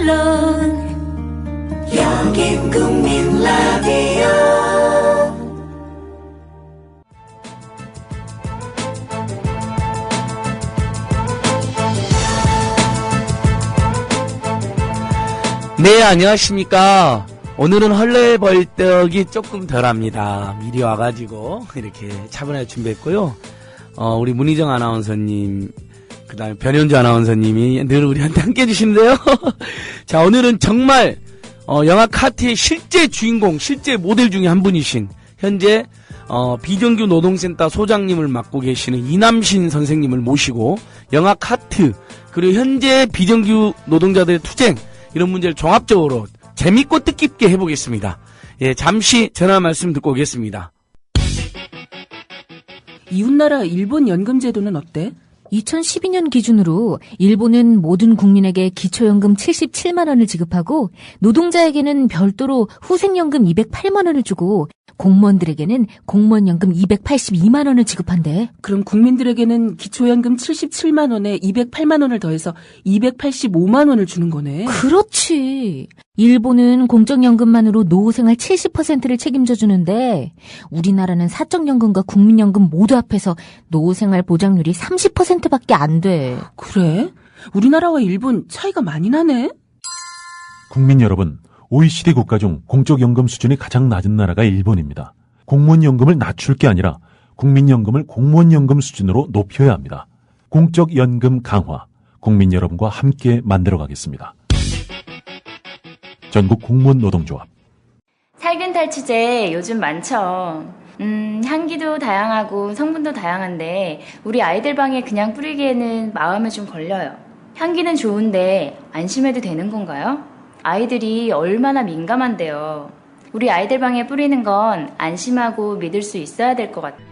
물론 여긴 국민 라디오. 네, 안녕하십니까. 오늘은 헐레벌떡이 조금 덜합니다. 미리 와가지고 이렇게 차분하게 준비했고요. 우리 문희정 아나운서님, 그 다음에 변현주 아나운서님이 늘 우리한테 함께 해주시는데요. 자, 오늘은 정말 영화 카트의 실제 주인공, 실제 모델 중에 한 분이신 현재 비정규 노동센터 소장님을 맡고 계시는 이남신 선생님을 모시고 영화 카트 그리고 현재 비정규 노동자들의 투쟁 이런 문제를 종합적으로 재밌고 뜻깊게 해보겠습니다. 예, 잠시 전화 말씀 듣고 오겠습니다. 이웃나라 일본 연금제도는 어때? 2012년 기준으로 일본은 모든 국민에게 기초연금 77만 원을 지급하고 노동자에게는 별도로 후생연금 208만 원을 주고 공무원들에게는 공무원연금 282만 원을 지급한대. 그럼 국민들에게는 기초연금 77만 원에 208만 원을 더해서 285만 원을 주는 거네. 그렇지. 일본은 공적연금만으로 노후생활 70%를 책임져 주는데 우리나라는 사적연금과 국민연금 모두 합해서 노후생활 보장률이 30%밖에 안 돼. 그래? 우리나라와 일본 차이가 많이 나네? 국민 여러분, OECD 국가 중 공적연금 수준이 가장 낮은 나라가 일본입니다. 공무원연금을 낮출 게 아니라 국민연금을 공무원연금 수준으로 높여야 합니다. 공적연금 강화, 국민 여러분과 함께 만들어가겠습니다. 전국 공무원 노동조합. 살균 탈취제 요즘 많죠. 향기도 다양하고 성분도 다양한데 우리 아이들 방에 그냥 뿌리기에는 마음에 좀 걸려요. 향기는 좋은데 안심해도 되는 건가요? 아이들이 얼마나 민감한데요. 우리 아이들 방에 뿌리는 건 안심하고 믿을 수 있어야 될 것 같아요.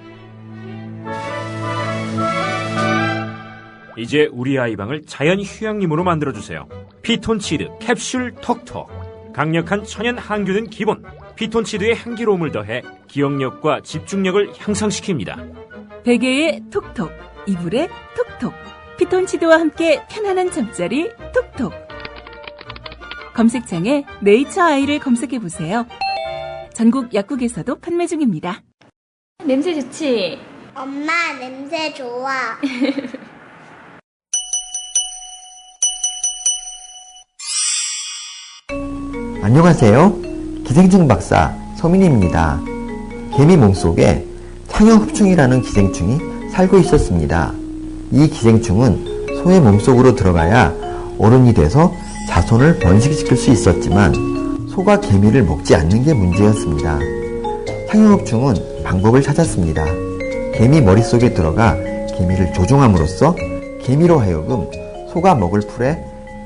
이제 우리 아이 방을 자연 휴양림으로 만들어주세요. 피톤치드 캡슐 톡톡. 강력한 천연 항균은 기본. 피톤치드의 향기로움을 더해 기억력과 집중력을 향상시킵니다. 베개에 톡톡, 이불에 톡톡. 피톤치드와 함께 편안한 잠자리 톡톡. 검색창에 네이처 아이를 검색해보세요. 전국 약국에서도 판매 중입니다. 냄새 좋지? 엄마, 냄새 좋아. 안녕하세요. 기생충 박사 서민입니다. 개미 몸속에 창형흡충이라는 기생충이 살고 있었습니다. 이 기생충은 소의 몸속으로 들어가야 어른이 돼서 자손을 번식시킬 수 있었지만 소가 개미를 먹지 않는 게 문제였습니다. 창형흡충은 방법을 찾았습니다. 개미 머릿속에 들어가 개미를 조종함으로써 개미로 하여금 소가 먹을 풀에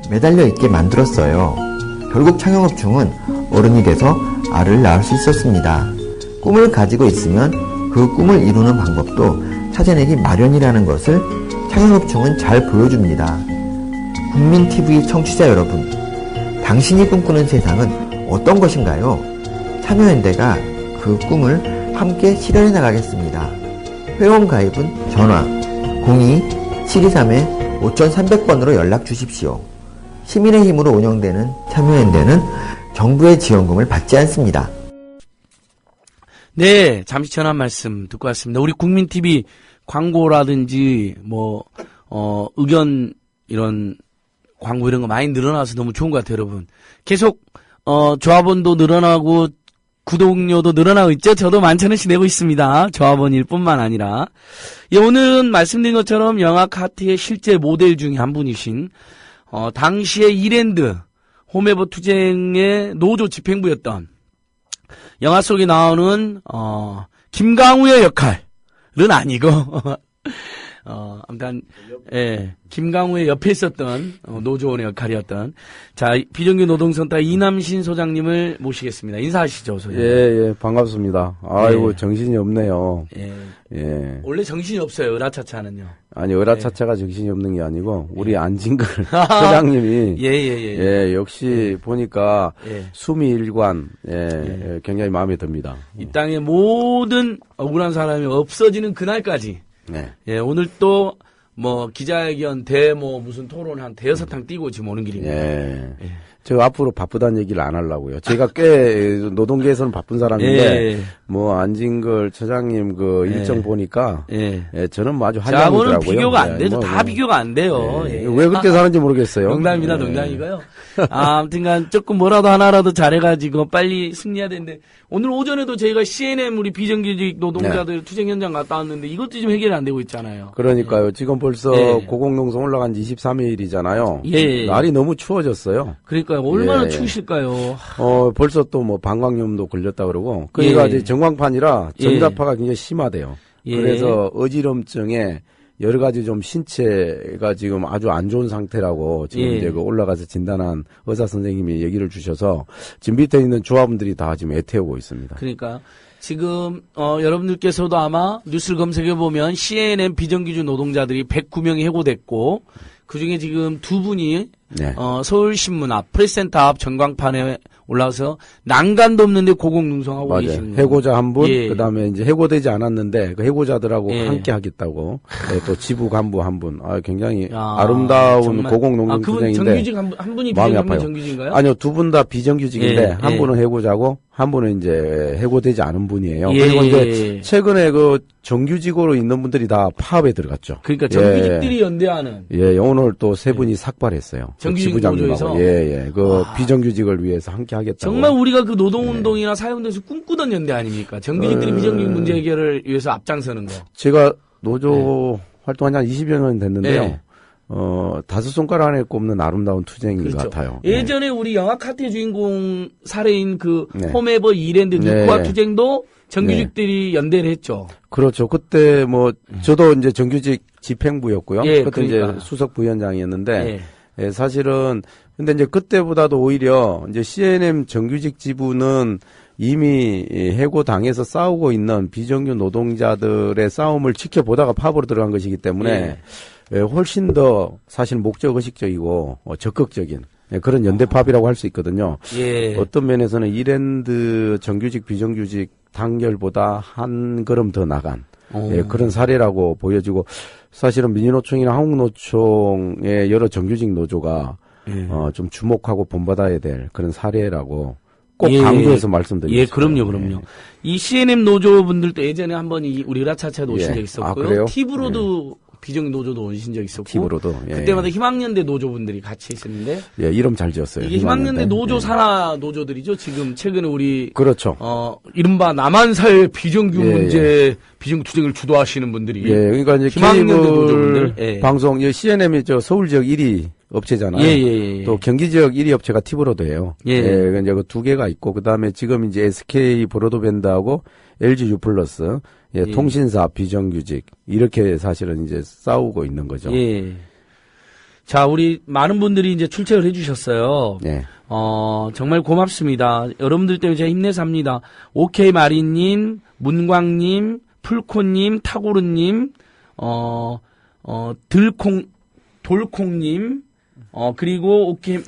매달려 있게 만들었어요. 결국 창형흡충은 어른이 돼서 알을 낳을 수 있었습니다. 꿈을 가지고 있으면 그 꿈을 이루는 방법도 찾아내기 마련이라는 것을 창형흡충은 잘 보여줍니다. 국민TV 청취자 여러분, 당신이 꿈꾸는 세상은 어떤 것인가요? 참여연대가 그 꿈을 함께 실현해 나가겠습니다. 회원 가입은 전화 02-723-5300번으로 연락 주십시오. 시민의 힘으로 운영되는 참여연대는 정부의 지원금을 받지 않습니다. 네, 잠시 전화 말씀 듣고 왔습니다. 우리 국민TV 광고라든지 의견 이런 광고 이런 거 많이 늘어나서 너무 좋은 것 같아요, 여러분. 계속 조합원도 늘어나고 구독료도 늘어나고 있죠. 저도 11,000원씩 내고 있습니다. 조합원일 뿐만 아니라. 예, 오늘은 말씀드린 것처럼 영화 카트의 실제 모델 중에 한 분이신 당시에 이랜드 홈에버 투쟁의 노조 집행부였던 영화 속에 나오는 김강우의 역할은 아니고 아무튼 예, 김강우의 옆에 있었던 노조원의 역할이었던 자 비정규 노동센터 이남신 소장님을 모시겠습니다. 인사하시죠, 소장님. 예, 반갑습니다. 아이고 예. 정신이 없네요. 예. 예. 원래 정신이 없어요, 으라차차는요. 아니 으라차차가 정신이 없는 게 아니고 우리 안진걸 소장님이 예, 역시 보니까 숨이 일관 굉장히 마음에 듭니다. 이 땅의 모든 억울한 사람이 없어지는 그날까지. 예, 오늘 또 뭐 기자회견 무슨 토론 한 대여섯 탕 뛰고 지금 오는 길입니다. 예. 저 앞으로 바쁘다는 얘기를 안 하려고요. 제가 꽤 노동계에서는 바쁜 사람인데 뭐 안진걸 처장님 그 일정 보니까 저는 뭐 아주 한량이더라고요. 저하고는 비교가 안 되죠. 다 비교가 안 돼요. 왜 그렇게 사는지 모르겠어요. 농담입니다. 농담이고요. 아무튼간 조금 뭐라도 하나라도 잘해가지고 빨리 승리해야 되는데 오늘 오전에도 저희가 CNM 우리 비정규직 노동자들 투쟁 현장 갔다 왔는데 이것도 지금 해결이 안 되고 있잖아요. 그러니까요. 지금 벌써 고공농성 올라간 지 23일이잖아요. 날이 너무 추워졌어요. 그러니까요. 얼마나 추우실까요? 벌써 또 뭐 방광염도 걸렸다 그러고 그러니까 이제 전광판이라 전자파가 굉장히 심하대요. 그래서 어지럼증에 여러 가지 좀 신체가 지금 아주 안 좋은 상태라고 지금 이제 그 올라가서 진단한 의사 선생님이 얘기를 주셔서 지금 밑에 있는 조합원들이 다 지금 애태우고 있습니다. 그러니까 지금 여러분들께서도 아마 뉴스를 검색해 보면 CNN 비정규직 노동자들이 109명이 해고됐고 그중에 지금 두 분이 서울신문 앞 프레스센터 앞 전광판에 올라와서 난간도 없는데 고공농성하고 계시는 거예요. 해고자 한 분, 그다음에 이제 해고되지 않았는데 그 해고자들하고 함께 하겠다고 또 지부 간부 한 분. 굉장히 아름다운 고공농성 투쟁인데. 그분 정규직 한 분이 비정규직 정규직인가요? 아니요, 두 분 다 비정규직인데 한 분은 해고자고 한 분은 이제 해고되지 않은 분이에요. 그리고 이제 최근에 그 정규직으로 있는 분들이 다 파업에 들어갔죠. 그러니까 정규직들이 연대하는. 오늘 또 세 분이 삭발했어요. 정규직 노조에서. 그 비정규직을 위해서 함께 하겠다고. 정말 우리가 그 노동운동이나 사회운동에서 꿈꾸던 연대 아닙니까? 정규직들이 비정규직 문제 해결을 위해서 앞장서는 거. 제가 노조 활동한 지 한 20여 년 됐는데요. 다섯 손가락 안에 꼽는 아름다운 투쟁인 것 같아요. 예전에 우리 영화 카트의 주인공 살해인 그 홈에버 이랜드 뉴코아 투쟁도 정규직들이 연대를 했죠. 그렇죠. 그때 뭐 저도 이제 정규직 집행부였고요. 그때 이제 수석 부위원장이었는데 사실은 근데 이제 그때보다도 오히려 이제 CNM 정규직 지부는 이미 해고당해서 싸우고 있는 비정규 노동자들의 싸움을 지켜보다가 파업으로 들어간 것이기 때문에 훨씬 더 사실 목적의식적이고 적극적인 그런 연대파업이라고 할 수 있거든요. 어떤 면에서는 이랜드 정규직 비정규직 단결보다 한 걸음 더 나간 그런 사례라고 보여지고 사실은 민주노총이나 한국노총의 여러 정규직 노조가 좀 주목하고 본받아야 될 그런 사례라고 꼭 강조해서 말씀드리겠습니다. 그럼요. 이 CNM 노조분들도 예전에 한번 우리 으라차차에도 오신 적 있었고요. 팁으로도 비정규직 노조도 오신 적 있었고. 팁으로도. 그때마다 희망연대 노조분들이 같이 있었는데. 이름 잘 지었어요. 이게 희망연대 노조 산하 노조들이죠. 지금 최근에 우리. 그렇죠. 이른바 남한사회 비정규 문제, 비정규 투쟁을 주도하시는 분들이. 그러니까 이제 희망연대 노조분들. 방송, 지NM이 서울 지역 1위 업체잖아요. 또 경기 지역 1위 업체가 팁으로도 해요. 이제 그 두 개가 있고, 그 다음에 지금 이제 SK 브로드밴드하고 LG U+, 통신사 비정규직, 이렇게 사실은 이제 싸우고 있는 거죠. 자, 우리 많은 분들이 이제 출첵을 해주셨어요. 정말 고맙습니다. 여러분들 때문에 제가 힘내서 합니다. 오케이 마리님, 문광님, 풀코님, 타고르님, 돌콩님, 그리고 오케이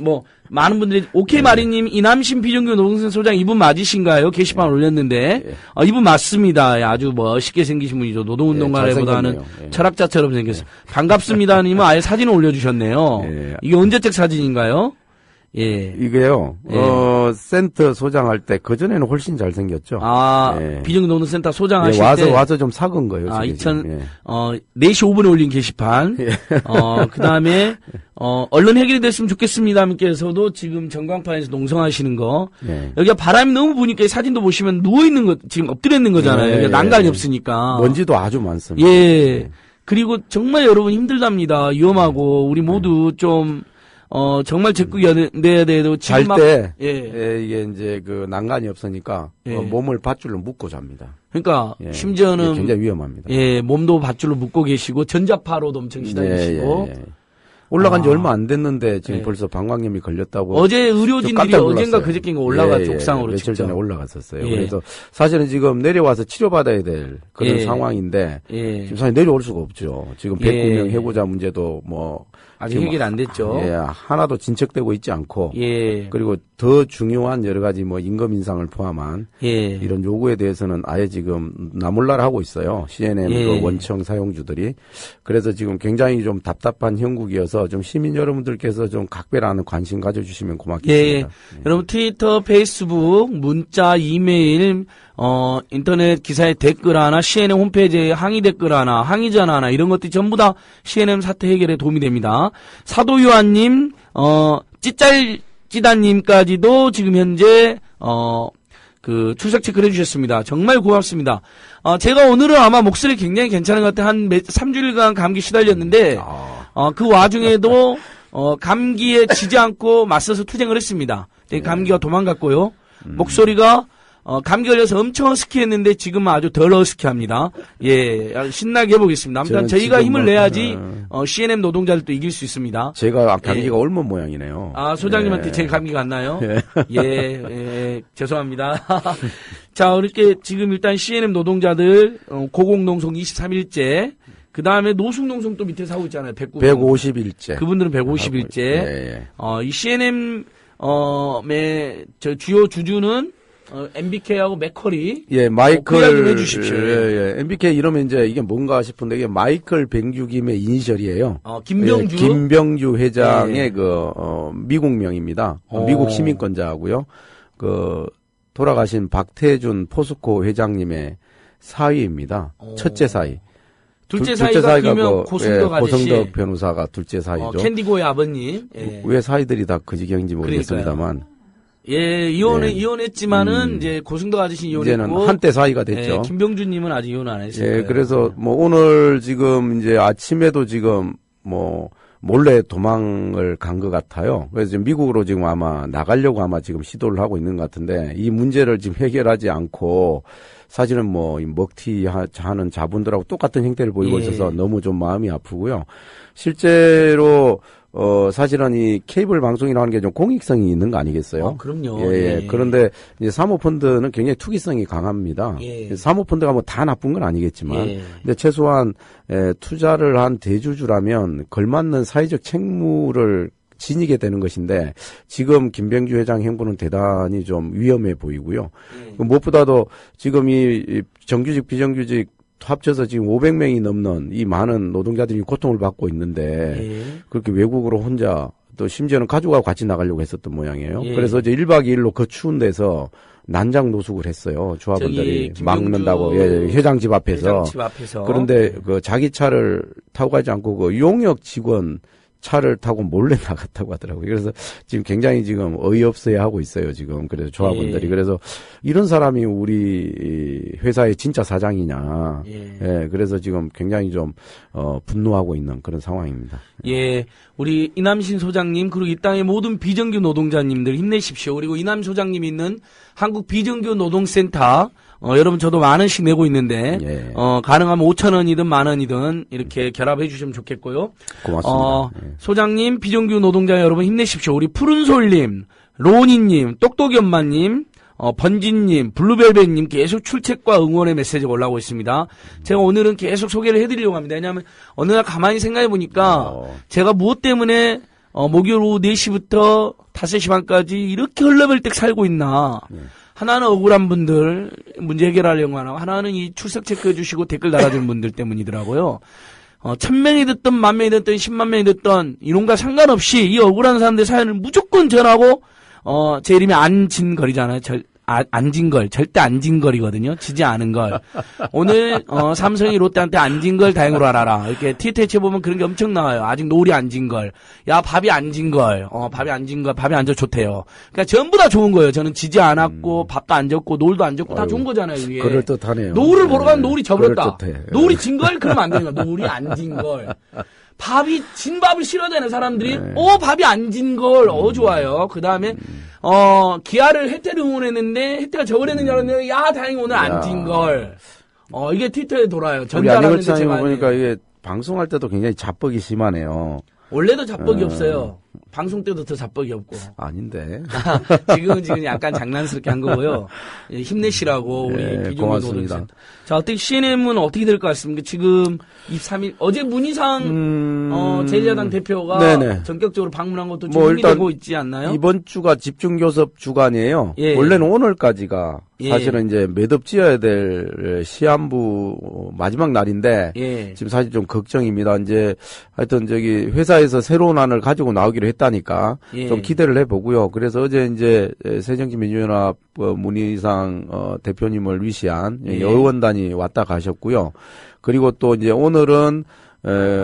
많은 분들이 오케이 마리님 이남신 비정규 노동생 소장 이분 맞으신가요? 게시판 올렸는데 이분 맞습니다. 아주 멋있게 생기신 분이죠. 노동운동가라기보다는 철학자처럼 생겼어요. 반갑습니다님은 아예 사진을 올려주셨네요. 이게 언제적 사진인가요? 이게요. 센터 소장할 때 그전에는 훨씬 잘생겼죠. 비정규 노동센터 소장하실 때 와서 좀 사귄 거예요. 4시 5분에 올린 게시판. 그다음에 얼른 해결이 됐으면 좋겠습니다님께서도 지금 전광판에서 농성하시는 거. 여기가 바람이 너무 부니까 사진도 보시면 누워 있는 거 지금 엎드려 있는 거잖아요. 난간이 없으니까. 먼지도 아주 많습니다. 그리고 정말 여러분 힘들답니다. 위험하고 우리 모두 좀 정말 적극 연대해야 돼도 잘 때 이게 이제 그 난간이 없으니까 몸을 밧줄로 묶고 잡니다. 그러니까 심지어는 굉장히 위험합니다. 몸도 밧줄로 묶고 계시고 전자파로도 엄청 시달리시고 올라간 지 얼마 안 됐는데 지금 벌써 방광염이 걸렸다고. 어제 의료진들이 어젠가 그저께인가 올라갔죠. 옥상으로 며칠 전에 올라갔었어요. 그래서 사실은 지금 내려와서 치료받아야 될 그런 상황인데 지금 사실 내려올 수가 없죠. 지금 109명 해고자 문제도 아직 해결 안 됐죠. 예, 하나도 진척되고 있지 않고. 예. 그리고 더 중요한 여러 가지 뭐 임금 인상을 포함한 예. 이런 요구에 대해서는 아예 지금 나몰라를 하고 있어요. CNM 예. 그 원청 사용주들이. 그래서 지금 굉장히 좀 답답한 형국이어서 좀 시민 여러분들께서 좀 각별한 관심 가져주시면 고맙겠습니다. 예. 여러분 트위터, 페이스북, 문자, 이메일, 인터넷 기사에 댓글 하나, CNN 홈페이지에 항의 댓글 하나, 항의 전화 하나, 이런 것들이 전부 다 CNN 사태 해결에 도움이 됩니다. 사도요한님, 찌짤찌다님까지도 지금 현재, 그, 출석 체크를 해주셨습니다. 정말 고맙습니다. 제가 오늘은 아마 목소리 굉장히 괜찮은 것 같아요. 한 3주일간 감기 시달렸는데, 그 와중에도, 감기에 지지 않고 맞서서 투쟁을 했습니다. 감기가 도망갔고요. 목소리가, 감기 걸려서 엄청 허스키했는데 지금 아주 덜 허스키합니다. 예, 신나게 해보겠습니다. 아무튼 저희가 힘을 내야지 CNM 노동자들도 이길 수 있습니다. 제가 감기가 옮은 모양이네요. 소장님한테 예. 제 감기가 안 나요? 예, 죄송합니다. 자, 이렇게 지금 일단 CNM 노동자들 고공농성 23일째, 그 다음에 노숙농성 또 밑에서 하고 있잖아요. 150일째. 그분들은 150일째. 예. 이 CNM 저 주요 주주는 MBK하고 맥커리. 예, 마이클. 그 이야기 좀 해주십시오. 예. MBK 이러면 이제 이게 뭔가 싶은데 이게 마이클 뱅주김의 이니셜이에요. 김병주. 예, 김병주 회장의 미국명입니다. 미국 시민권자하고요. 돌아가신 박태준 포스코 회장님의 사위입니다. 첫째 사위. 둘째 사위가 유명 고승덕 아저씨. 고승덕 변호사가 둘째 사위죠. 캔디고의 아버님. 예. 왜 사위들이 다 그 지경인지 모르겠습니다만. 예, 이혼했지만은 이제 고승덕 아저씨 이혼했고 이제는 한때 사이가 됐죠. 예, 김병준님은 아직 이혼 안 했어요. 예, 그래서 뭐 오늘 지금 이제 아침에도 지금 뭐 몰래 도망을 간 것 같아요. 그래서 지금 미국으로 지금 아마 나가려고 아마 지금 시도를 하고 있는 것 같은데 이 문제를 지금 해결하지 않고 사실은 뭐 먹튀하는 자본들하고 똑같은 행태를 보이고 있어서 너무 좀 마음이 아프고요. 실제로 사실은 이 케이블 방송이라는 게 좀 공익성이 있는 거 아니겠어요? 그럼요. 예. 그런데 이제 사모펀드는 굉장히 투기성이 강합니다. 사모펀드가 뭐 다 나쁜 건 아니겠지만, 근데 최소한 투자를 한 대주주라면 걸맞는 사회적 책무를 지니게 되는 것인데 지금 김병주 회장 행보는 대단히 좀 위험해 보이고요. 무엇보다도 지금 이 정규직 비정규직 합쳐서 지금 500명이 넘는 이 많은 노동자들이 고통을 받고 있는데 그렇게 외국으로 혼자 또 심지어는 가족하고 같이 나가려고 했었던 모양이에요. 그래서 이제 1박 2일로 그 추운 데서 난장 노숙을 했어요. 조합원들이 막는다고 회장 집 앞에서. 그런데 그 자기 차를 타고 가지 않고 그 용역 직원 차를 타고 몰래 나갔다고 하더라고요. 그래서 지금 굉장히 지금 어이없어야 하고 있어요, 지금. 그래서 조합원들이. 그래서 이런 사람이 우리 회사의 진짜 사장이냐. 그래서 지금 굉장히 좀, 분노하고 있는 그런 상황입니다. 예. 우리 이남신 소장님, 그리고 이 땅의 모든 비정규 노동자님들 힘내십시오. 그리고 이남 소장님이 있는 한국 비정규 노동센터, 여러분 저도 만 원씩 내고 있는데 가능하면 5,000원이든 만 원이든 이렇게 결합해 주시면 좋겠고요. 고맙습니다. 소장님, 비정규 노동자 여러분 힘내십시오. 우리 푸른솔님, 로니님, 똑똑이 엄마님, 번진님, 블루벨벳님 계속 출첵과 응원의 메시지가 올라오고 있습니다. 제가 오늘은 계속 소개를 해드리려고 합니다. 왜냐하면 어느 날 가만히 생각해 보니까 제가 무엇 때문에 목요일 오후 4시부터 5시 반까지 이렇게 흘러벌떡 살고 있나. 하나는 억울한 분들 문제 해결하려고 하나, 하나는 이 출석 체크해 주시고 댓글 달아주는 분들 때문이더라고요. 1,000명이 듣던 10,000명이 듣던 10만 명이 듣던 이론과 상관없이 이 억울한 사람들 사연을 무조건 전하고 제 이름이 안진걸이잖아요. 안진걸, 절대 안진걸이거든요. 지지 않은 걸. 오늘 삼성이 롯데한테 안진걸 다행으로 알아라. 이렇게 트위터에 쳐보면 그런 게 엄청 나와요. 아직 노을이 안진걸. 야, 밥이 안진걸. 밥이 안진걸. 밥이 안 져 좋대요. 그러니까 전부 다 좋은 거예요. 저는 지지 않았고 밥도 안 졌고 노을도 안 졌고 다 좋은 거잖아요. 이게. 그럴듯하네요. 노을을 보러 가면 노을이 져버렸다. 그럴듯해. 노을이 진걸? 그러면 안 되는 거야. 노을이 안진걸. 밥이 진밥을 싫어하는 사람들이 밥이 안 진 걸 좋아요. 그다음에 기아를 혜태를 응원했는데 혜태가 져버렸는 줄 알았는데 야 다행히 오늘 안 진 걸. 이게 트위터에 돌아요. 전달하는데 제가 보니까 이게 방송할 때도 굉장히 자뻑이 심하네요. 원래도 자뻑이 없어요. 방송 때도 더 자뻑이 없고. 아닌데. 지금 약간 장난스럽게 한 거고요. 예, 힘내시라고 우리 비종의 고맙습니다. 자, 어떻게 CNM은 어떻게 될 것 같습니까? 지금 23일 어제 문희상 제1야당 대표가 네네. 전격적으로 방문한 것도 좀 흥미되고 있지 않나요? 이번 주가 집중교섭 주간이에요. 예. 원래는 오늘까지가 예. 사실은 이제 매듭 지어야 될 시한부 마지막 날인데 예. 지금 사실 좀 걱정입니다. 이제 하여튼 저기 회사에서 새로운 안을 가지고 나오기로 했다니까 예. 좀 기대를 해보고요. 그래서 어제 이제 새정치민주연합 문희상 대표님을 위시한 예. 의원단이 왔다 가셨고요. 그리고 또 이제 오늘은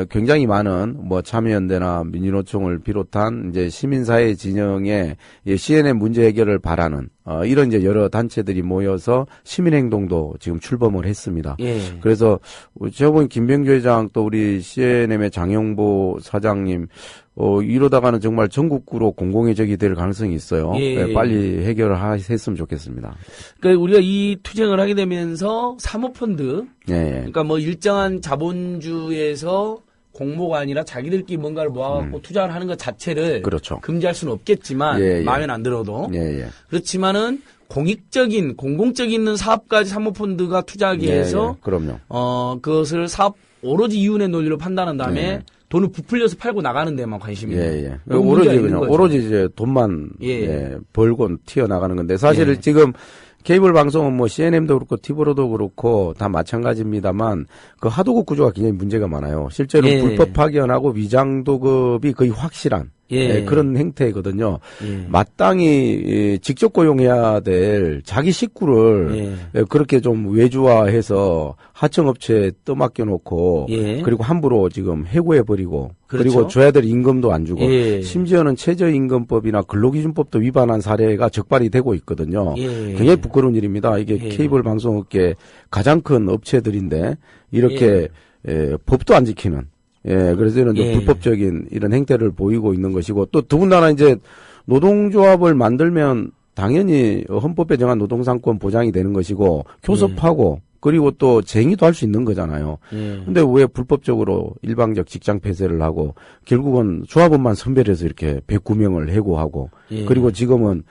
굉장히 많은 참여연대나 민주노총을 비롯한 이제 시민사회 진영의 CNN 문제 해결을 바라는 이런 이제 여러 단체들이 모여서 시민행동도 지금 출범을 했습니다. 예. 그래서 제가 보기엔 김병주 회장 또 우리 CNM의 장영보 사장님 이러다가는 정말 전국구로 공공의적이 될 가능성이 있어요. 예. 빨리 해결을 했으면 좋겠습니다. 그러니까 우리가 이 투쟁을 하게 되면서 사모펀드, 예. 그러니까 일정한 자본주에서 공모가 아니라 자기들끼리 뭔가를 모아갖고 투자를 하는 것 자체를 그렇죠. 금지할 수는 없겠지만 예. 마음에 안 들어도 예. 그렇지만은 공익적인 공공적인 있는 사업까지 사모펀드가 투자하기 위해서 그럼요. 그것을 사업 오로지 이윤의 논리로 판단한 다음에 예. 돈을 부풀려서 팔고 나가는 데만 관심이 있는 오로지 이제 돈만 벌고 튀어나가는 건데 사실 지금 케이블 방송은 CNM도 그렇고 티브로도 그렇고 다 마찬가지입니다만 그 하도급 구조가 굉장히 문제가 많아요. 실제로 불법 파견하고 위장도급이 거의 확실한 그런 행태거든요. 마땅히 직접 고용해야 될 자기 식구를 그렇게 좀 외주화해서 하청업체에 떠맡겨 놓고 그리고 함부로 지금 해고해버리고 그렇죠. 그리고 줘야 될 임금도 안 주고 심지어는 최저임금법이나 근로기준법도 위반한 사례가 적발이 되고 있거든요. 굉장히 부끄러운 일입니다. 이게 케이블 방송업계 가장 큰 업체들인데 이렇게 법도 안 지키는 그래서 이런 불법적인 이런 행태를 보이고 있는 것이고 또 더군다나 이제 노동조합을 만들면 당연히 헌법에 정한 노동상권 보장이 되는 것이고 교섭하고 그리고 또 쟁의도 할 수 있는 거잖아요. 근데 왜 불법적으로 일방적 직장 폐쇄를 하고 결국은 조합원만 선별해서 이렇게 109명을 해고하고 그리고 지금은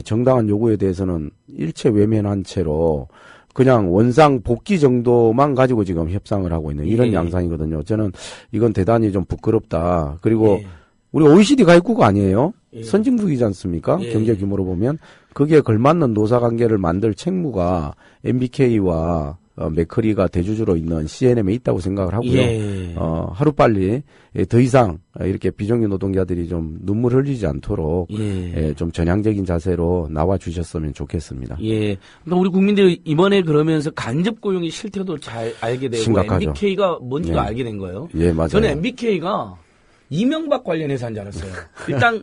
정당한 요구에 대해서는 일체 외면한 채로 그냥 원상 복귀 정도만 가지고 지금 협상을 하고 있는 이런 양상이거든요. 저는 이건 대단히 좀 부끄럽다. 그리고 우리 OECD 가입국 아니에요? 선진국이지 않습니까? 경제 규모로 보면. 거기에 걸맞는 노사관계를 만들 책무가 MBK와 맥커리가 대주주로 있는 CNM에 있다고 생각을 하고요. 하루빨리 더 이상 이렇게 비정규 노동자들이 좀 눈물 흘리지 않도록 좀 전향적인 자세로 나와 주셨으면 좋겠습니다. 그러니까 우리 국민들이 이번에 그러면서 간접 고용의 실태도 잘 알게 되고 심각하죠. MBK가 뭔지도 알게 된 거예요. 맞아요. 저는 MBK가 이명박 관련 회사인 줄 알았어요. 일단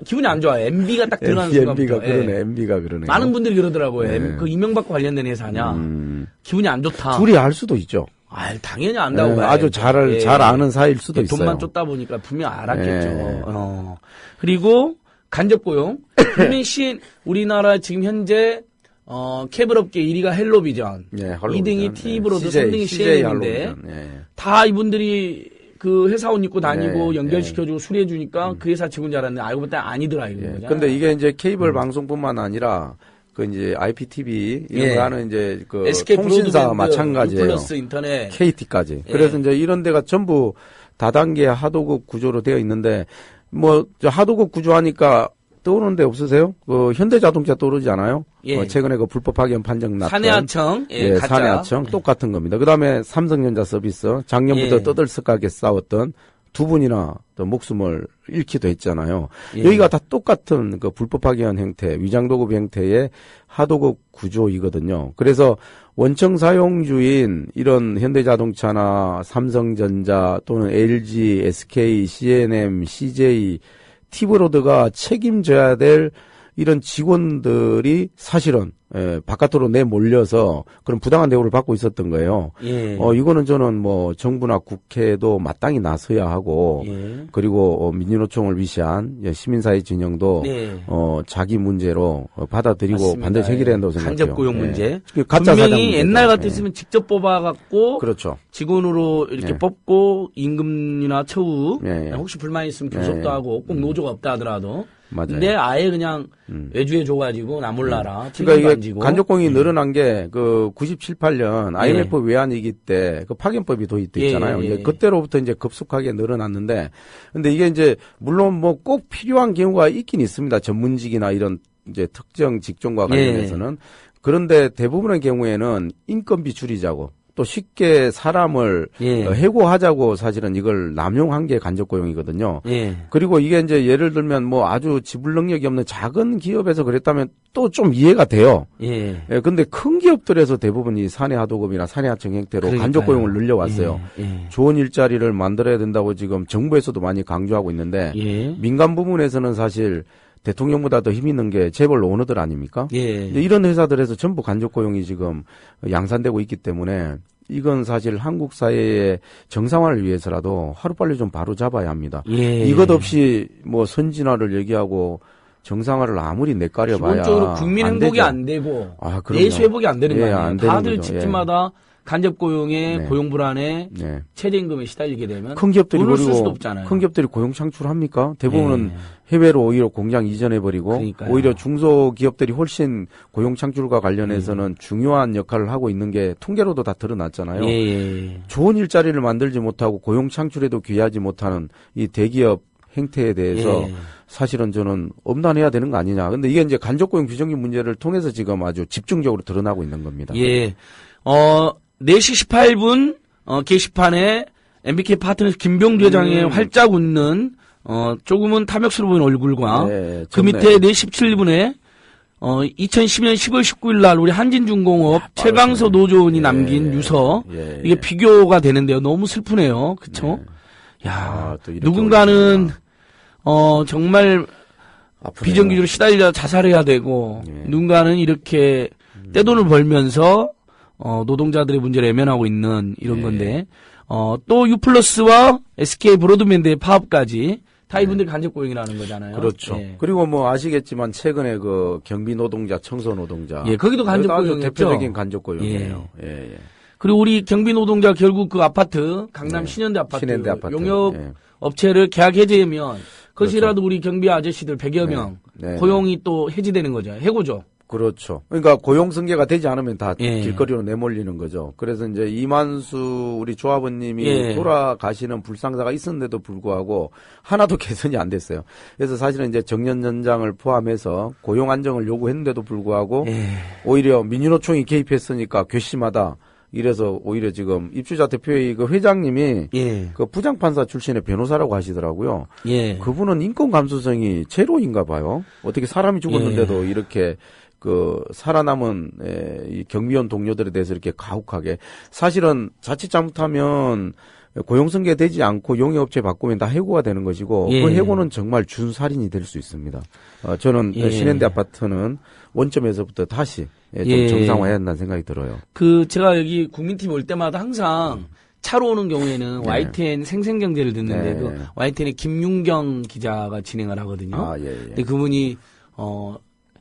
기분이 안 좋아요. MB가 딱 들어가는 순간부터. MB가 그러네. 많은 분들이 그러더라고요. 그 이명박 관련된 회사냐. 기분이 안 좋다. 둘이 알 수도 있죠. 당연히 안다고 봐요. 아주 잘 아는 사이일 수도 있어요. 돈만 쫓다 보니까 분명 알았겠죠. 그리고 간접 고용. 분명히 우리나라 지금 현재 케이블업계 1위가 헬로비전, 2등이 티브로드, 3등이 CNM인데 다 이분들이 그 회사 옷 입고 다니고 연결시켜주고 수리해주니까 그 회사 직원 줄 알았는데 알고 보니 아니더라 이거죠. 근데 이게 이제 케이블 방송뿐만 아니라 그 이제 IPTV 이런 거 하는 이제 그 SK 통신사 마찬가지예요. 플러스 인터넷, KT까지. 그래서 이제 이런 데가 전부 다단계 하도급 구조로 되어 있는데 하도급 구조하니까 떠오르는 데 없으세요? 현대자동차 떠오르지 않아요? 최근에 그 불법 파견 판정 났던 사내하청, 사내하청 똑같은 겁니다. 그다음에 삼성전자 서비스 작년부터 떠들썩하게 싸웠던 두 분이나 또 목숨을 잃기도 했잖아요. 여기가 다 똑같은 그 불법 파견 형태, 위장도급 형태의 하도급 구조이거든요. 그래서 원청 사용주인 이런 현대자동차나 삼성전자 또는 LG, SK, CNM, CJ 티브로드가 책임져야 될 이런 직원들이 사실은 바깥으로 내몰려서 그런 부당한 대우를 받고 있었던 거예요. 예. 이거는 저는 뭐 정부나 국회도 마땅히 나서야 하고 예. 그리고 민주노총을 위시한 시민사회 진영도 네. 자기 문제로 받아들이고 맞습니다. 반드시 해결해야 한다고 생각해요. 간접 고용 문제. 가짜 사장 분명히 문제죠. 옛날 같았으면 직접 뽑아갖고 그렇죠. 직원으로 이렇게 예. 뽑고 임금이나 처우 예. 혹시 불만 있으면 교섭도 예. 하고 꼭 노조가 없다 하더라도 맞아요. 근데 아예 그냥 외주에 줘가지고 나 몰라라. 그러니까 이게 지고. 간접공이 늘어난 게 그 97, 8년 IMF 외환위기 때 그 파견법이 도입됐잖아요. 예, 예. 이제 그때로부터 이제 급속하게 늘어났는데, 근데 이게 이제 물론 뭐 꼭 필요한 경우가 있긴 있습니다. 전문직이나 이런 이제 특정 직종과 관련해서는. 그런데 대부분의 경우에는 인건비 줄이자고 또 쉽게 사람을 해고하자고 사실은 이걸 남용한 게 간접고용이거든요. 예. 그리고 이게 이제 예를 들면 뭐 아주 지불 능력이 없는 작은 기업에서 그랬다면 또 좀 이해가 돼요. 예. 근데 큰 기업들에서 대부분 이 사내하도급이나 사내하청 형태로 간접고용을 늘려왔어요. 좋은 일자리를 만들어야 된다고 지금 정부에서도 많이 강조하고 있는데 민간 부문에서는 사실 대통령보다 더 힘 있는 게 재벌 오너들 아닙니까? 이런 회사들에서 전부 간접고용이 지금 양산되고 있기 때문에 이건 사실 한국 사회의 정상화를 위해서라도 하루빨리 좀 바로 잡아야 합니다. 이것 없이 뭐 선진화를 얘기하고 정상화를 아무리 내까려봐야 기본적으로 국민 행복이 안 되고 내수 회복이 안 되는 거 아니에요. 다들 집집마다 간접고용에 고용 불안에 최저임금에 시달리게 되면 큰 기업들이 돈을 쓸 수도 없잖아요. 큰 기업들이 고용 창출합니까? 대부분은 해외로 오히려 공장 이전해버리고 그러니까요. 오히려 중소기업들이 훨씬 고용 창출과 관련해서는 중요한 역할을 하고 있는 게 통계로도 다 드러났잖아요. 좋은 일자리를 만들지 못하고 고용 창출에도 귀하지 못하는 이 대기업 행태에 대해서 사실은 저는 엄단해야 되는 거 아니냐. 근데 이게 이제 간접고용 규정기 문제를 통해서 지금 아주 집중적으로 드러나고 있는 겁니다. 4시 18분 게시판에 MBK 파트너스 김병주 회장의 활짝 웃는 조금은 탐욕스러워 보이는 얼굴과 그 밑에 4시 17분에 2012년 10월 19일 날 우리 한진중공업 최강서 노조원이 남긴 유서 이게 비교가 되는데요. 너무 슬프네요. 그렇죠? 야, 누군가는 정말 비정규직으로 시달려 자살해야 되고 누군가는 이렇게 떼돈을 벌면서 노동자들의 문제를 외면하고 있는 이런 건데 또 유플러스와 SK 브로드밴드의 파업까지 다 이분들이 간접고용이라는 거잖아요. 그렇죠. 그리고 뭐 아시겠지만 최근에 그 경비 노동자, 청소 노동자, 거기도 간접고용이었죠. 대표적인 간접고용이에요. 그리고 우리 경비 노동자 결국 그 아파트 강남 신현대 아파트 용역 업체를 계약 해제하면 그것이라도 우리 경비 아저씨들 100여 명 고용이 또 해지되는 거죠. 해고죠. 그렇죠. 그러니까 고용 승계가 되지 않으면 다 길거리로 내몰리는 거죠. 그래서 이제 이만수 우리 조합원님이 돌아가시는 불상사가 있었는데도 불구하고 하나도 개선이 안 됐어요. 그래서 사실은 이제 정년 연장을 포함해서 고용 안정을 요구했는데도 불구하고 오히려 민주노총이 개입했으니까 괘씸하다. 이래서 오히려 지금 입주자 대표회의 그 회장님이 그 부장판사 출신의 변호사라고 하시더라고요. 그분은 인권 감수성이 제로인가 봐요. 어떻게 사람이 죽었는데도 이렇게 그 살아남은 이 경비원 동료들에 대해서 이렇게 가혹하게 사실은 자칫 잘못하면 고용승계되지 않고 용역업체 바꾸면 다 해고가 되는 것이고 그 해고는 정말 준살인이 될 수 있습니다. 저는 신현대 아파트는 원점에서부터 다시 좀 정상화해야 한다는 생각이 들어요. 제가 여기 국민TV 올 때마다 항상 차로 오는 경우에는 YTN 생생경제를 듣는데 그 YTN의 김윤경 기자가 진행을 하거든요. 근데 그분이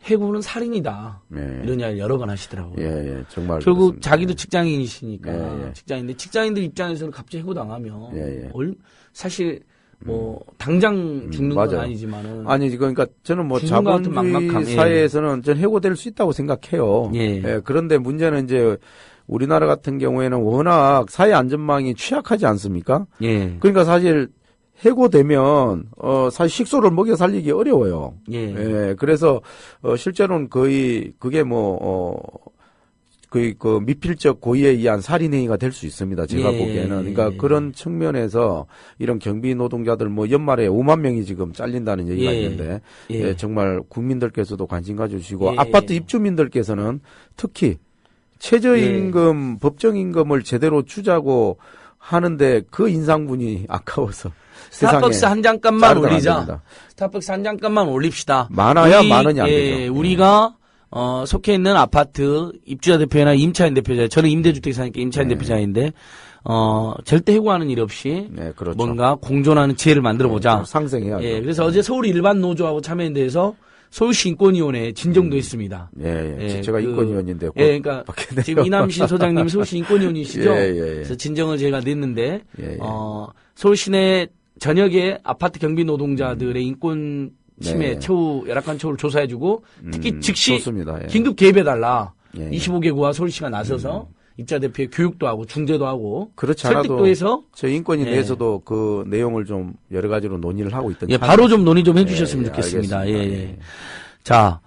해고는 살인이다. 이런 이야기를 여러 번 하시더라고요. 정말. 결국 그렇습니다. 자기도 직장인이시니까. 직장인데 직장인들 입장에서는 갑자기 해고당하면 사실 뭐 당장 죽는 건 아니지만은 아니 그러니까 저는 뭐 자본주의 사회에서는 전 해고될 수 있다고 생각해요. 그런데 문제는 이제 우리나라 같은 경우에는 워낙 사회 안전망이 취약하지 않습니까? 그러니까 사실 해고되면 사실 식소를 먹여 살리기 어려워요. 그래서 실제로는 거의 그게 거의 그 미필적 고의에 의한 살인행위가 될 수 있습니다. 제가 보기에는. 그러니까 그런 측면에서 이런 경비 노동자들 뭐 연말에 5만 명이 지금 잘린다는 얘기가 있는데 정말 국민들께서도 관심 가져주시고 아파트 입주민들께서는 특히 최저임금, 법정임금을 제대로 주자고 하는데 그 인상분이 아까워서 스타벅스 한 잔값만 올리자. 스타벅스 한 잔값만 올립시다. 많아야 10,000원이 안 되죠. 우리가 속해 있는 아파트 입주자 대표나 임차인 대표자, 저는 임대주택 사니까 임차인 대표자인데, 절대 해고하는 일 없이 네, 그렇죠. 뭔가 공존하는 지혜를 만들어 보자. 상생해야죠. 예, 그래서 어제 서울 일반 노조하고 참여에 대해서 서울시 인권위원회에 진정도 했습니다. 예, 제가 인권위원인데. 예, 그러니까 지금 이남신 소장님 서울시 인권위원이시죠? 그래서 진정을 제가 냈는데, 서울시 내 전역의 아파트 경비 노동자들의 인권 침해, 처우, 열악한 처우를 조사해주고, 특히 즉시 좋습니다. 긴급 개입해달라. 25개구와 서울시가 나서서 입자 대표의 교육도 하고 중재도 하고 그렇지 않아도 설득도 해서 저 인권위 내에서도 그 내용을 좀 여러 가지로 논의를 하고 있던데. 바로 좀 논의 좀 해주셨으면 좋겠습니다. 자.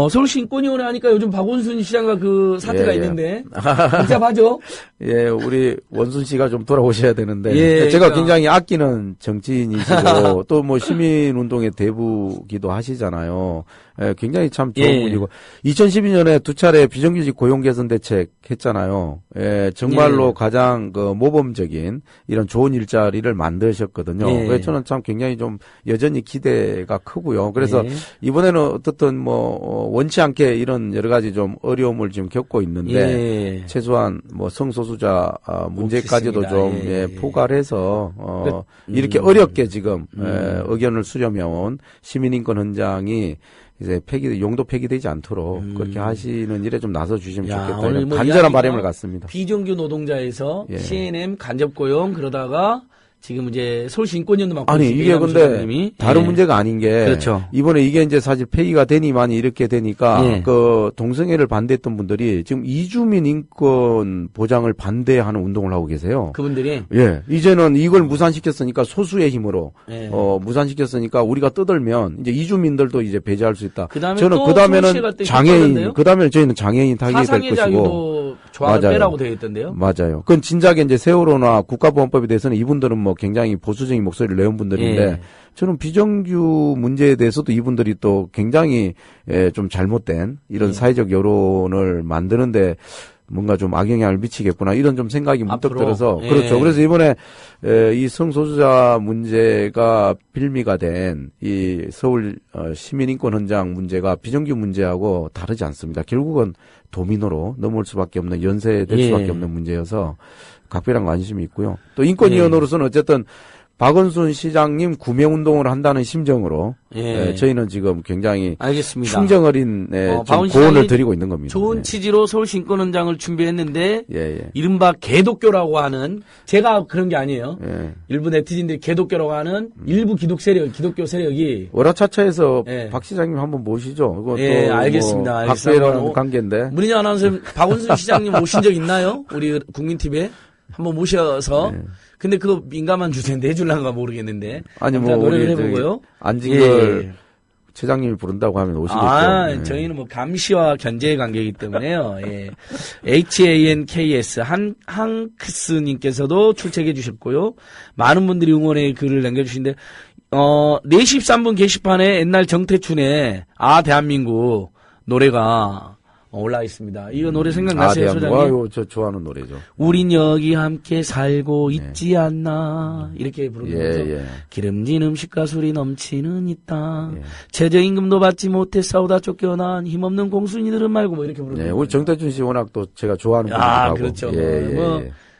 서울시 인권위원회 하니까 요즘 박원순 시장과 그 사태가 있는데 복잡하죠? 우리 원순 씨가 좀 돌아오셔야 되는데 제가 굉장히 아끼는 정치인이시고 또 뭐 시민운동의 대부기도 하시잖아요. 굉장히 참 좋은 분이고 2012년에 2차례 비정규직 고용 개선 대책 했잖아요. 정말로 가장 그 모범적인 이런 좋은 일자리를 만드셨거든요. 그래서 저는 참 굉장히 좀 여전히 기대가 크고요. 그래서 이번에는 어떻든 뭐 원치 않게 이런 여러 가지 좀 어려움을 지금 겪고 있는데 최소한 뭐 성소수자 문제까지도 좀 포괄 해서 이렇게 어렵게 지금 의견을 수렴해온 시민인권 헌장이 이제 용도 폐기되지 않도록 그렇게 하시는 일에 좀 나서 주시면 좋겠다. 이런 간절한 바람을 갖습니다. 비정규 노동자에서 CNM 간접 고용 그러다가 지금 이제 서울시 인권위원도 맡고 아니 이게 근데 다른 문제가 아닌 게 그렇죠. 이번에 이게 이제 사실 폐기가 되니만이 이렇게 되니까 그 동성애를 반대했던 분들이 지금 이주민 인권 보장을 반대하는 운동을 하고 계세요. 그분들이 이제는 이걸 무산시켰으니까 소수의 힘으로 무산시켰으니까 우리가 떠들면 이제 이주민들도 이제 배제할 수 있다. 저는 그다음에는 장애인 그다음에 저희는 장애인 타깃이 될 것이고 조항을 빼라고 되어 있던데요. 맞아요. 그건 진작에 이제 세월호나 국가보안법에 대해서는 이분들은 뭐 굉장히 보수적인 목소리를 내온 분들인데 저는 비정규 문제에 대해서도 이분들이 또 굉장히 좀 잘못된 이런 사회적 여론을 만드는데 뭔가 좀 악영향을 미치겠구나 이런 좀 생각이 문득 들어서 그렇죠. 그래서 이번에 이 성소수자 문제가 빌미가 된 이 서울 시민인권 헌장 문제가 비정규 문제하고 다르지 않습니다. 결국은 도미노로 넘어올 수밖에 없는 연쇄될 수밖에 없는 문제여서 각별한 관심이 있고요. 또 인권위원으로서는 어쨌든 박원순 시장님 구매운동을 한다는 심정으로 저희는 지금 굉장히 알겠습니다. 충정 어린 고언을 드리고 있는 겁니다. 좋은 취지로 서울시 인권헌장을 준비했는데 이른바 개독교라고 하는 제가 그런 게 아니에요. 일부 네티즌들이 개독교라고 하는 일부 기독교 세력이 월화차차에서 박 시장님 한번 모시죠. 그것도 알겠습니다. 각별한 관계인데. 문희정 아나운서 박원순 시장님 오신 적 있나요? 우리 국민TV에 한번 모셔서 근데 그거 민감한 주제인데 해줄란가 모르겠는데. 아니 뭐 노래를 해보고요. 안진걸 최장님이 부른다고 하면 오시겠죠. 저희는 뭐 감시와 견제의 관계이기 때문에요. HANKS 한크스님께서도 출첵해 주셨고요. 많은 분들이 응원의 글을 남겨주시는데 4시 13분 게시판에 옛날 정태춘의 대한민국 노래가 올라와 있습니다. 이거 노래 생각나세요, 소장님? 저 좋아하는 노래죠. 우린 여기 함께 살고 있지 않나 이렇게 부르는 거죠. 기름진 음식과 술이 넘치는 이 땅 최저임금도 받지 못해 싸우다 쫓겨난 힘없는 공순이들은 말고 뭐 이렇게 부르는 거죠. 우리 정태춘 씨 워낙 또 제가 좋아하는 분이라고. 그렇죠.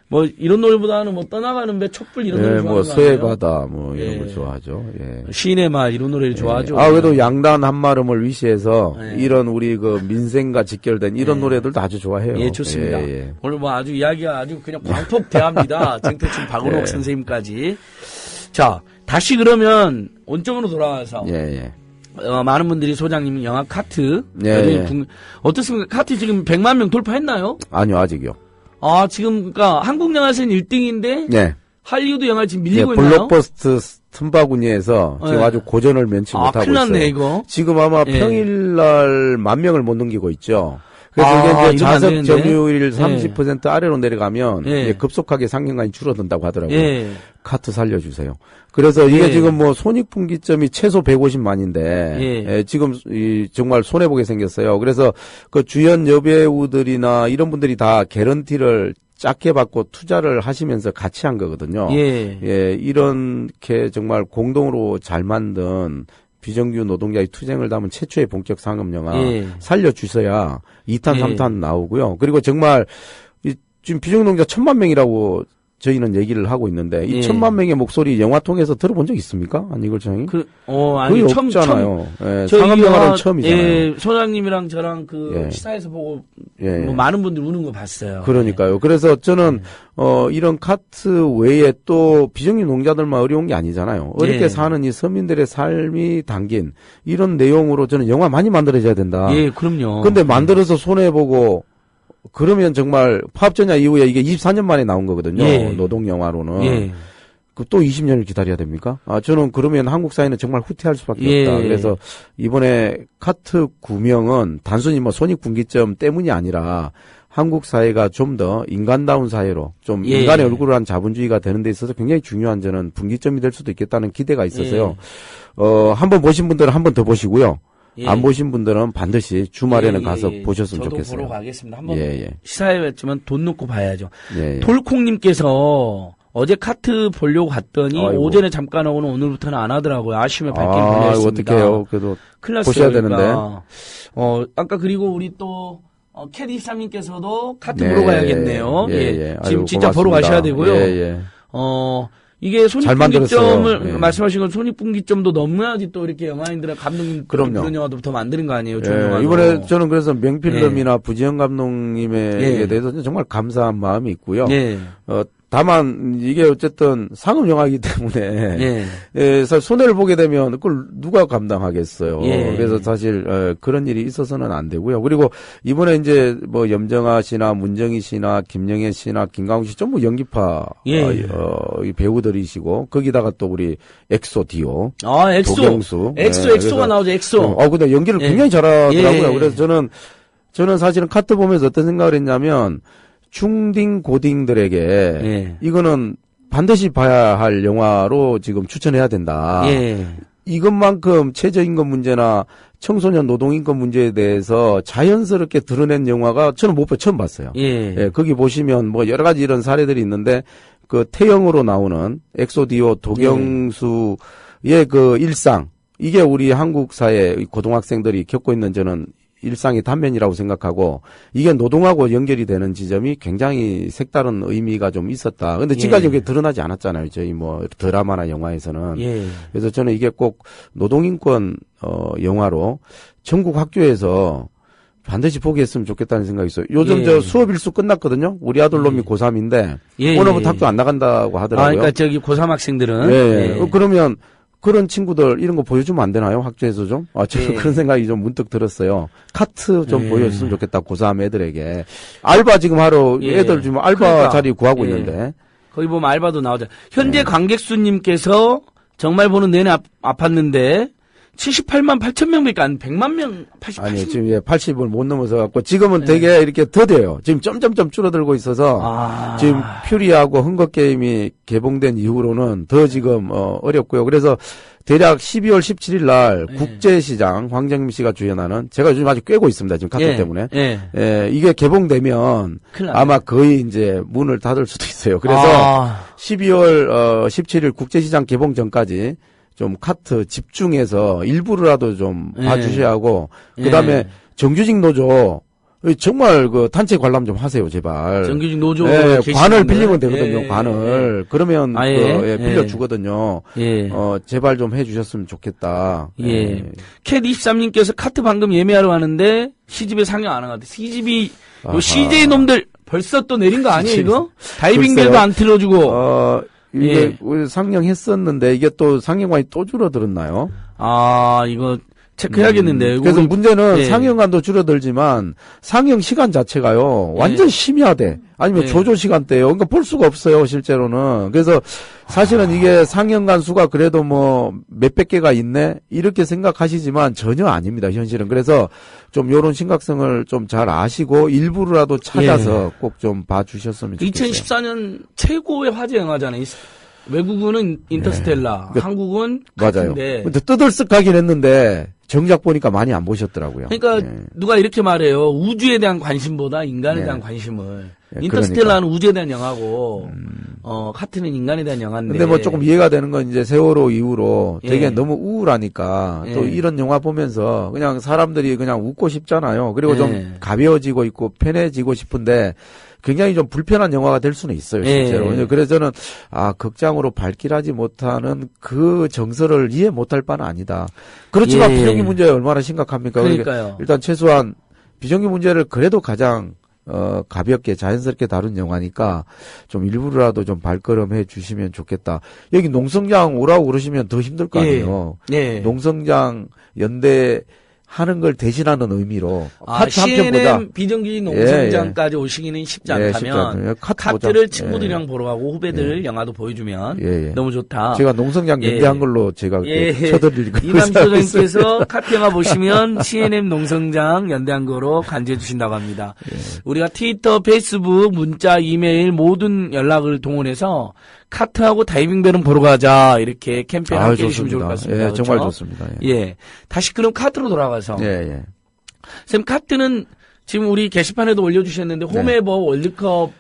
뭐 이런 노래보다는 뭐 떠나가는 배 촛불 이런 노래 좋아하는 거 아니에요? 서해바다 뭐 이런 걸 좋아하죠. 시인의 말 이런 노래를 좋아하죠. 그래도 양단 한마름을 위시해서 이런 우리 그 민생과 직결된 이런 노래들도 아주 좋아해요. 좋습니다. 오늘 뭐 아주 이야기가 아주 그냥 광폭대합니다. 정태춘 박은옥 선생님까지. 자, 다시 그러면 원점으로 돌아와서 많은 분들이 소장님 영화 카트 어떻습니까? 카트 지금 100만 명 돌파했나요? 아니요, 아직이요. 지금, 그니까, 한국 영화에서는 1등인데, 할리우드 영화 지금 밀리고 있나요? 블록버스터 틈바구니에서 지금 아주 고전을 면치 못하고 큰일 났네, 있어요. 이거. 지금 아마 평일날 10,000명을 못 넘기고 있죠. 그래서 이게 자석 점유율 30% 아래로 내려가면 이제 급속하게 상영관이 줄어든다고 하더라고요. 카트 살려주세요. 그래서 이게 지금 뭐 손익분기점이 최소 150만인데 지금 정말 손해보게 생겼어요. 그래서 그 주연 여배우들이나 이런 분들이 다 개런티를 작게 받고 투자를 하시면서 같이 한 거거든요. 이렇게 정말 공동으로 잘 만든 비정규 노동자의 투쟁을 담은 최초의 본격 상업 영화 살려주셔야 2탄, 3탄 나오고요. 그리고 정말 지금 비정규 노동자 1000만 명이라고 저희는 얘기를 하고 있는데 이 1000만 명의 목소리 영화 통해서 들어본 적 있습니까? 안익걸청이? 아니 처음 없잖아요. 상업 영화는 처음이잖아요. 소장님이랑 저랑 시사에서 보고 뭐 많은 분들 우는 거 봤어요. 그러니까요. 그래서 저는 이런 카트 외에 또 비정규 노동자들만 어려운 게 아니잖아요. 어렵게 사는 이 서민들의 삶이 담긴 이런 내용으로 저는 영화 많이 만들어져야 된다. 예, 그럼요. 근데 만들어서 손해보고 그러면 정말 파업전야 이후에 이게 24년 만에 나온 거거든요. 노동 영화로는. 또 20년을 기다려야 됩니까? 저는 그러면 한국 사회는 정말 후퇴할 수밖에 없다. 그래서 이번에 카트 구명은 단순히 뭐 손익분기점 때문이 아니라 한국 사회가 좀 더 인간다운 사회로 좀 인간의 얼굴을 한 자본주의가 되는 데 있어서 굉장히 중요한 저는 분기점이 될 수도 있겠다는 기대가 있어서요. 한번 보신 분들은 한 번 더 보시고요. 안 보신 분들은 반드시 주말에는 가서 보셨으면 좋겠어요. 저도 보러 가겠습니다. 한번 시사회 했지만 돈 넣고 봐야죠. 돌콩님께서 어제 카트 보려고 갔더니 오전에 잠깐 하고는 오늘부터는 안 하더라고요. 아쉬움에 발길을 돌렸습니다. 어떡해요. 그래도 큰일 보셔야 났어요, 되는데. 그러니까. 아까 그리고 우리 또 캣23님께서도 카트 보러 가야겠네요. 지금 아유, 진짜 고맙습니다. 보러 가셔야 되고요. 이게 손익분기점을 말씀하신 건 손익분기점도 넘어야지 또 이렇게 영화인들 감독님 그런 영화도 더 만드는 거 아니에요? 좋은 영화도. 이번에 저는 그래서 명필름이나 부지영 감독님에 대해서 정말 감사한 마음이 있고요. 다만 이게 어쨌든 상업 영화이기 때문에 손해를 보게 되면 그걸 누가 감당하겠어요. 그래서 사실 그런 일이 있어서는 안 되고요. 그리고 이번에 이제 뭐 염정아 씨나 문정희 씨나 김영애 씨나 김강우 씨 전부 연기파 이 배우들이시고 거기다가 또 우리 엑소 디오 도경수 엑소가 나오죠. 엑소. 근데 연기를 굉장히 잘하더라고요. 그래서 저는 사실은 카트 보면서 어떤 생각을 했냐면 중딩 고딩들에게 이거는 반드시 봐야 할 영화로 지금 추천해야 된다. 이것만큼 최저임금 문제나 청소년 노동인권 문제에 대해서 자연스럽게 드러낸 영화가 저는 처음 봤어요. 거기 보시면 뭐 여러 가지 이런 사례들이 있는데 그 태영으로 나오는 엑소디오 도경수의 그 일상 이게 우리 한국 사회 고등학생들이 겪고 있는 저는 일상의 단면이라고 생각하고 이게 노동하고 연결이 되는 지점이 굉장히 색다른 의미가 좀 있었다. 근데 지금까지 그게 드러나지 않았잖아요. 저희 뭐 드라마나 영화에서는. 그래서 저는 이게 꼭 노동인권 영화로 전국 학교에서 반드시 보게 했으면 좋겠다는 생각이 있어요. 요즘 저 수업 일수 끝났거든요. 우리 아들 놈이 고3인데 오늘부터 학교 안 나간다고 하더라고요. 그러니까 저기 고3 학생들은 그러면 그런 친구들 이런 거 보여주면 안 되나요? 학교에서 좀? 저는 그런 생각이 좀 문득 들었어요. 카트 좀 보여줬으면 좋겠다. 고3 애들에게. 알바 지금 하러 애들 지금 알바 자리 구하고 있는데. 거기 보면 알바도 나오죠. 현재 관객수님께서 정말 보는 내내 아팠는데 78만 8천 명밖에 안 100만 명 80. 아니 지금 80을 못 넘어서 갖고 지금은 되게 이렇게 더뎌요. 지금 점점점 줄어들고 있어서 지금 퓨리하고 헝거 게임이 개봉된 이후로는 더 지금 어렵고요. 그래서 대략 12월 17일 날 국제시장 황정민 씨가 주연하는 제가 요즘 아주 꿰고 있습니다. 지금 카트 때문에. 이게 개봉되면 아마 거의 이제 문을 닫을 수도 있어요. 그래서 12월 17일 국제시장 개봉 전까지 좀 카트 집중해서 일부라도 좀 봐주셔야 하고 그다음에 정규직 노조 정말 그 단체 관람 좀 하세요 제발. 정규직 노조 관을 빌리면 되거든요. 관을 그러면 빌려 주거든요. 제발 좀 해주셨으면 좋겠다. 캣23님께서 카트 방금 예매하러 가는데 시집에 상영 안 하거든. 시집이 요 CJ 놈들 벌써 또 내린 거 아니에요 이거? 다이빙벨도 안 틀어주고. 이게 상영했었는데 이게 또 상영관이 또 줄어들었나요? 이거 체크해야겠는데. 그래서 문제는 상영관도 줄어들지만 상영 시간 자체가요 완전 심야대 아니면 조조 시간대예요. 그러니까 볼 수가 없어요 실제로는. 그래서 사실은 이게 상영관 수가 그래도 뭐 몇백 개가 있네 이렇게 생각하시지만 전혀 아닙니다 현실은. 그래서 좀 요런 심각성을 좀 잘 아시고 일부라도 찾아서 꼭 좀 봐주셨으면 좋겠어요. 2014년 최고의 화제 영화잖아요. 외국은 인터스텔라, 한국은 맞아요. 근데 떠들썩하긴 했는데 정작 보니까 많이 안 보셨더라고요. 그러니까 예. 누가 이렇게 말해요. 우주에 대한 관심보다 인간에 대한 관심을. 인터스텔라는 우주에 대한 영화고, 카트는 인간에 대한 영화인데. 근데 뭐 조금 이해가 되는 건 이제 세월호 이후로 되게 너무 우울하니까 또 이런 영화 보면서 그냥 사람들이 그냥 웃고 싶잖아요. 그리고 좀 가벼워지고 있고 편해지고 싶은데 굉장히 좀 불편한 영화가 될 수는 있어요, 실제로. 그래서 저는, 극장으로 발길하지 못하는 그 정서를 이해 못할 바는 아니다. 그렇지만 비정규 문제 얼마나 심각합니까? 그러니까요. 일단 최소한 비정규 문제를 그래도 가장 가볍게 자연스럽게 다룬 영화니까 좀 일부러라도 좀 발걸음해 주시면 좋겠다. 여기 농성장 오라고 그러시면 더 힘들 거 아니에요. 농성장 연대 하는 걸 대신하는 의미로 카트 한 편 보자. CNN 비정규직 농성장까지 오시기는 쉽지 않다면 카트를 친구들이랑 보러 가고 후배들 영화도 보여주면 너무 좋다. 제가 농성장 연대한 걸로 제가 쳐드릴 거예요. 이남희 소장님께서 카트 영화 보시면 CNN 농성장 연대한 거로 간주해 주신다고 합니다. 우리가 트위터, 페이스북, 문자, 이메일 모든 연락을 동원해서 카트하고 다이빙벨은 보러 가자 이렇게 캠페인 함께 해주시면 좋을 것 같습니다. 그렇죠? 정말 좋습니다. 다시 그럼 카트로 돌아가서 선생님 카트는 지금 우리 게시판에도 올려주셨는데 홈에버 월드컵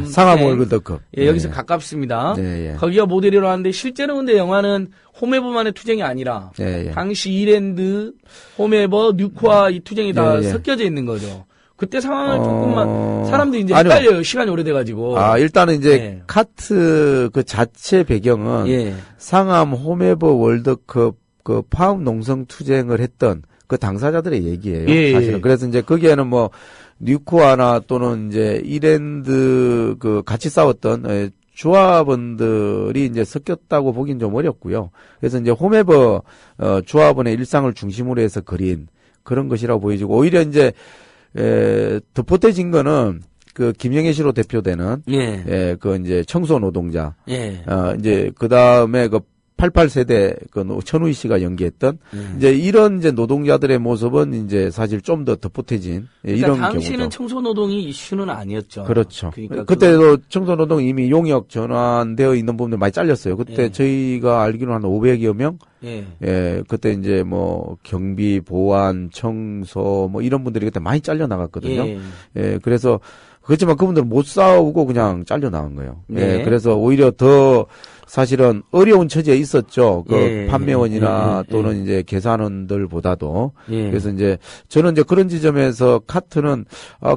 상암 월드컵 여기서 가깝습니다. 거기가 모델이라고 하는데 실제로 근데 영화는 홈에버만의 투쟁이 아니라 당시 이랜드, 홈에버, 뉴코아 이 투쟁이 다 섞여져 있는 거죠. 그때 상황을 조금만 사람들이 이제 헷갈려요. 시간이 오래돼가지고. 일단은 이제 카트 그 자체 배경은 상암 홈에버 월드컵 그 파업 농성 투쟁을 했던 그 당사자들의 얘기예요. 사실은. 그래서 이제 거기에는 뭐 뉴코아나 또는 이제 이랜드 그 같이 싸웠던 조합원들이 이제 섞였다고 보긴 좀 어렵고요. 그래서 이제 홈에버 조합원의 일상을 중심으로 해서 그린 그런 것이라고 보여지고 오히려 이제 덧붙여진 거는 그 김영애 씨로 대표되는 그 이제 청소 노동자 이제 그다음에 그 88세대 그 천우희 씨가 연기했던 이제 이런 이제 노동자들의 모습은 이제 사실 좀 더 덧붙여진 그러니까 이런 당시는 경우죠. 청소노동이 이슈는 아니었죠. 그렇죠. 그러니까 그때도 청소노동 이미 용역 전환되어 있는 부분들 많이 잘렸어요. 그때 저희가 알기로는 한 500여 명. 그때 이제 뭐 경비, 보안, 청소 뭐 이런 분들이 그때 많이 잘려 나갔거든요. 그래서 그렇지만 그분들은 못 싸우고 그냥 잘려 나간 거예요. 그래서 오히려 더 사실은 어려운 처지에 있었죠. 그 판매원이나 또는 이제 계산원들보다도. 그래서 이제 저는 이제 그런 지점에서 카트는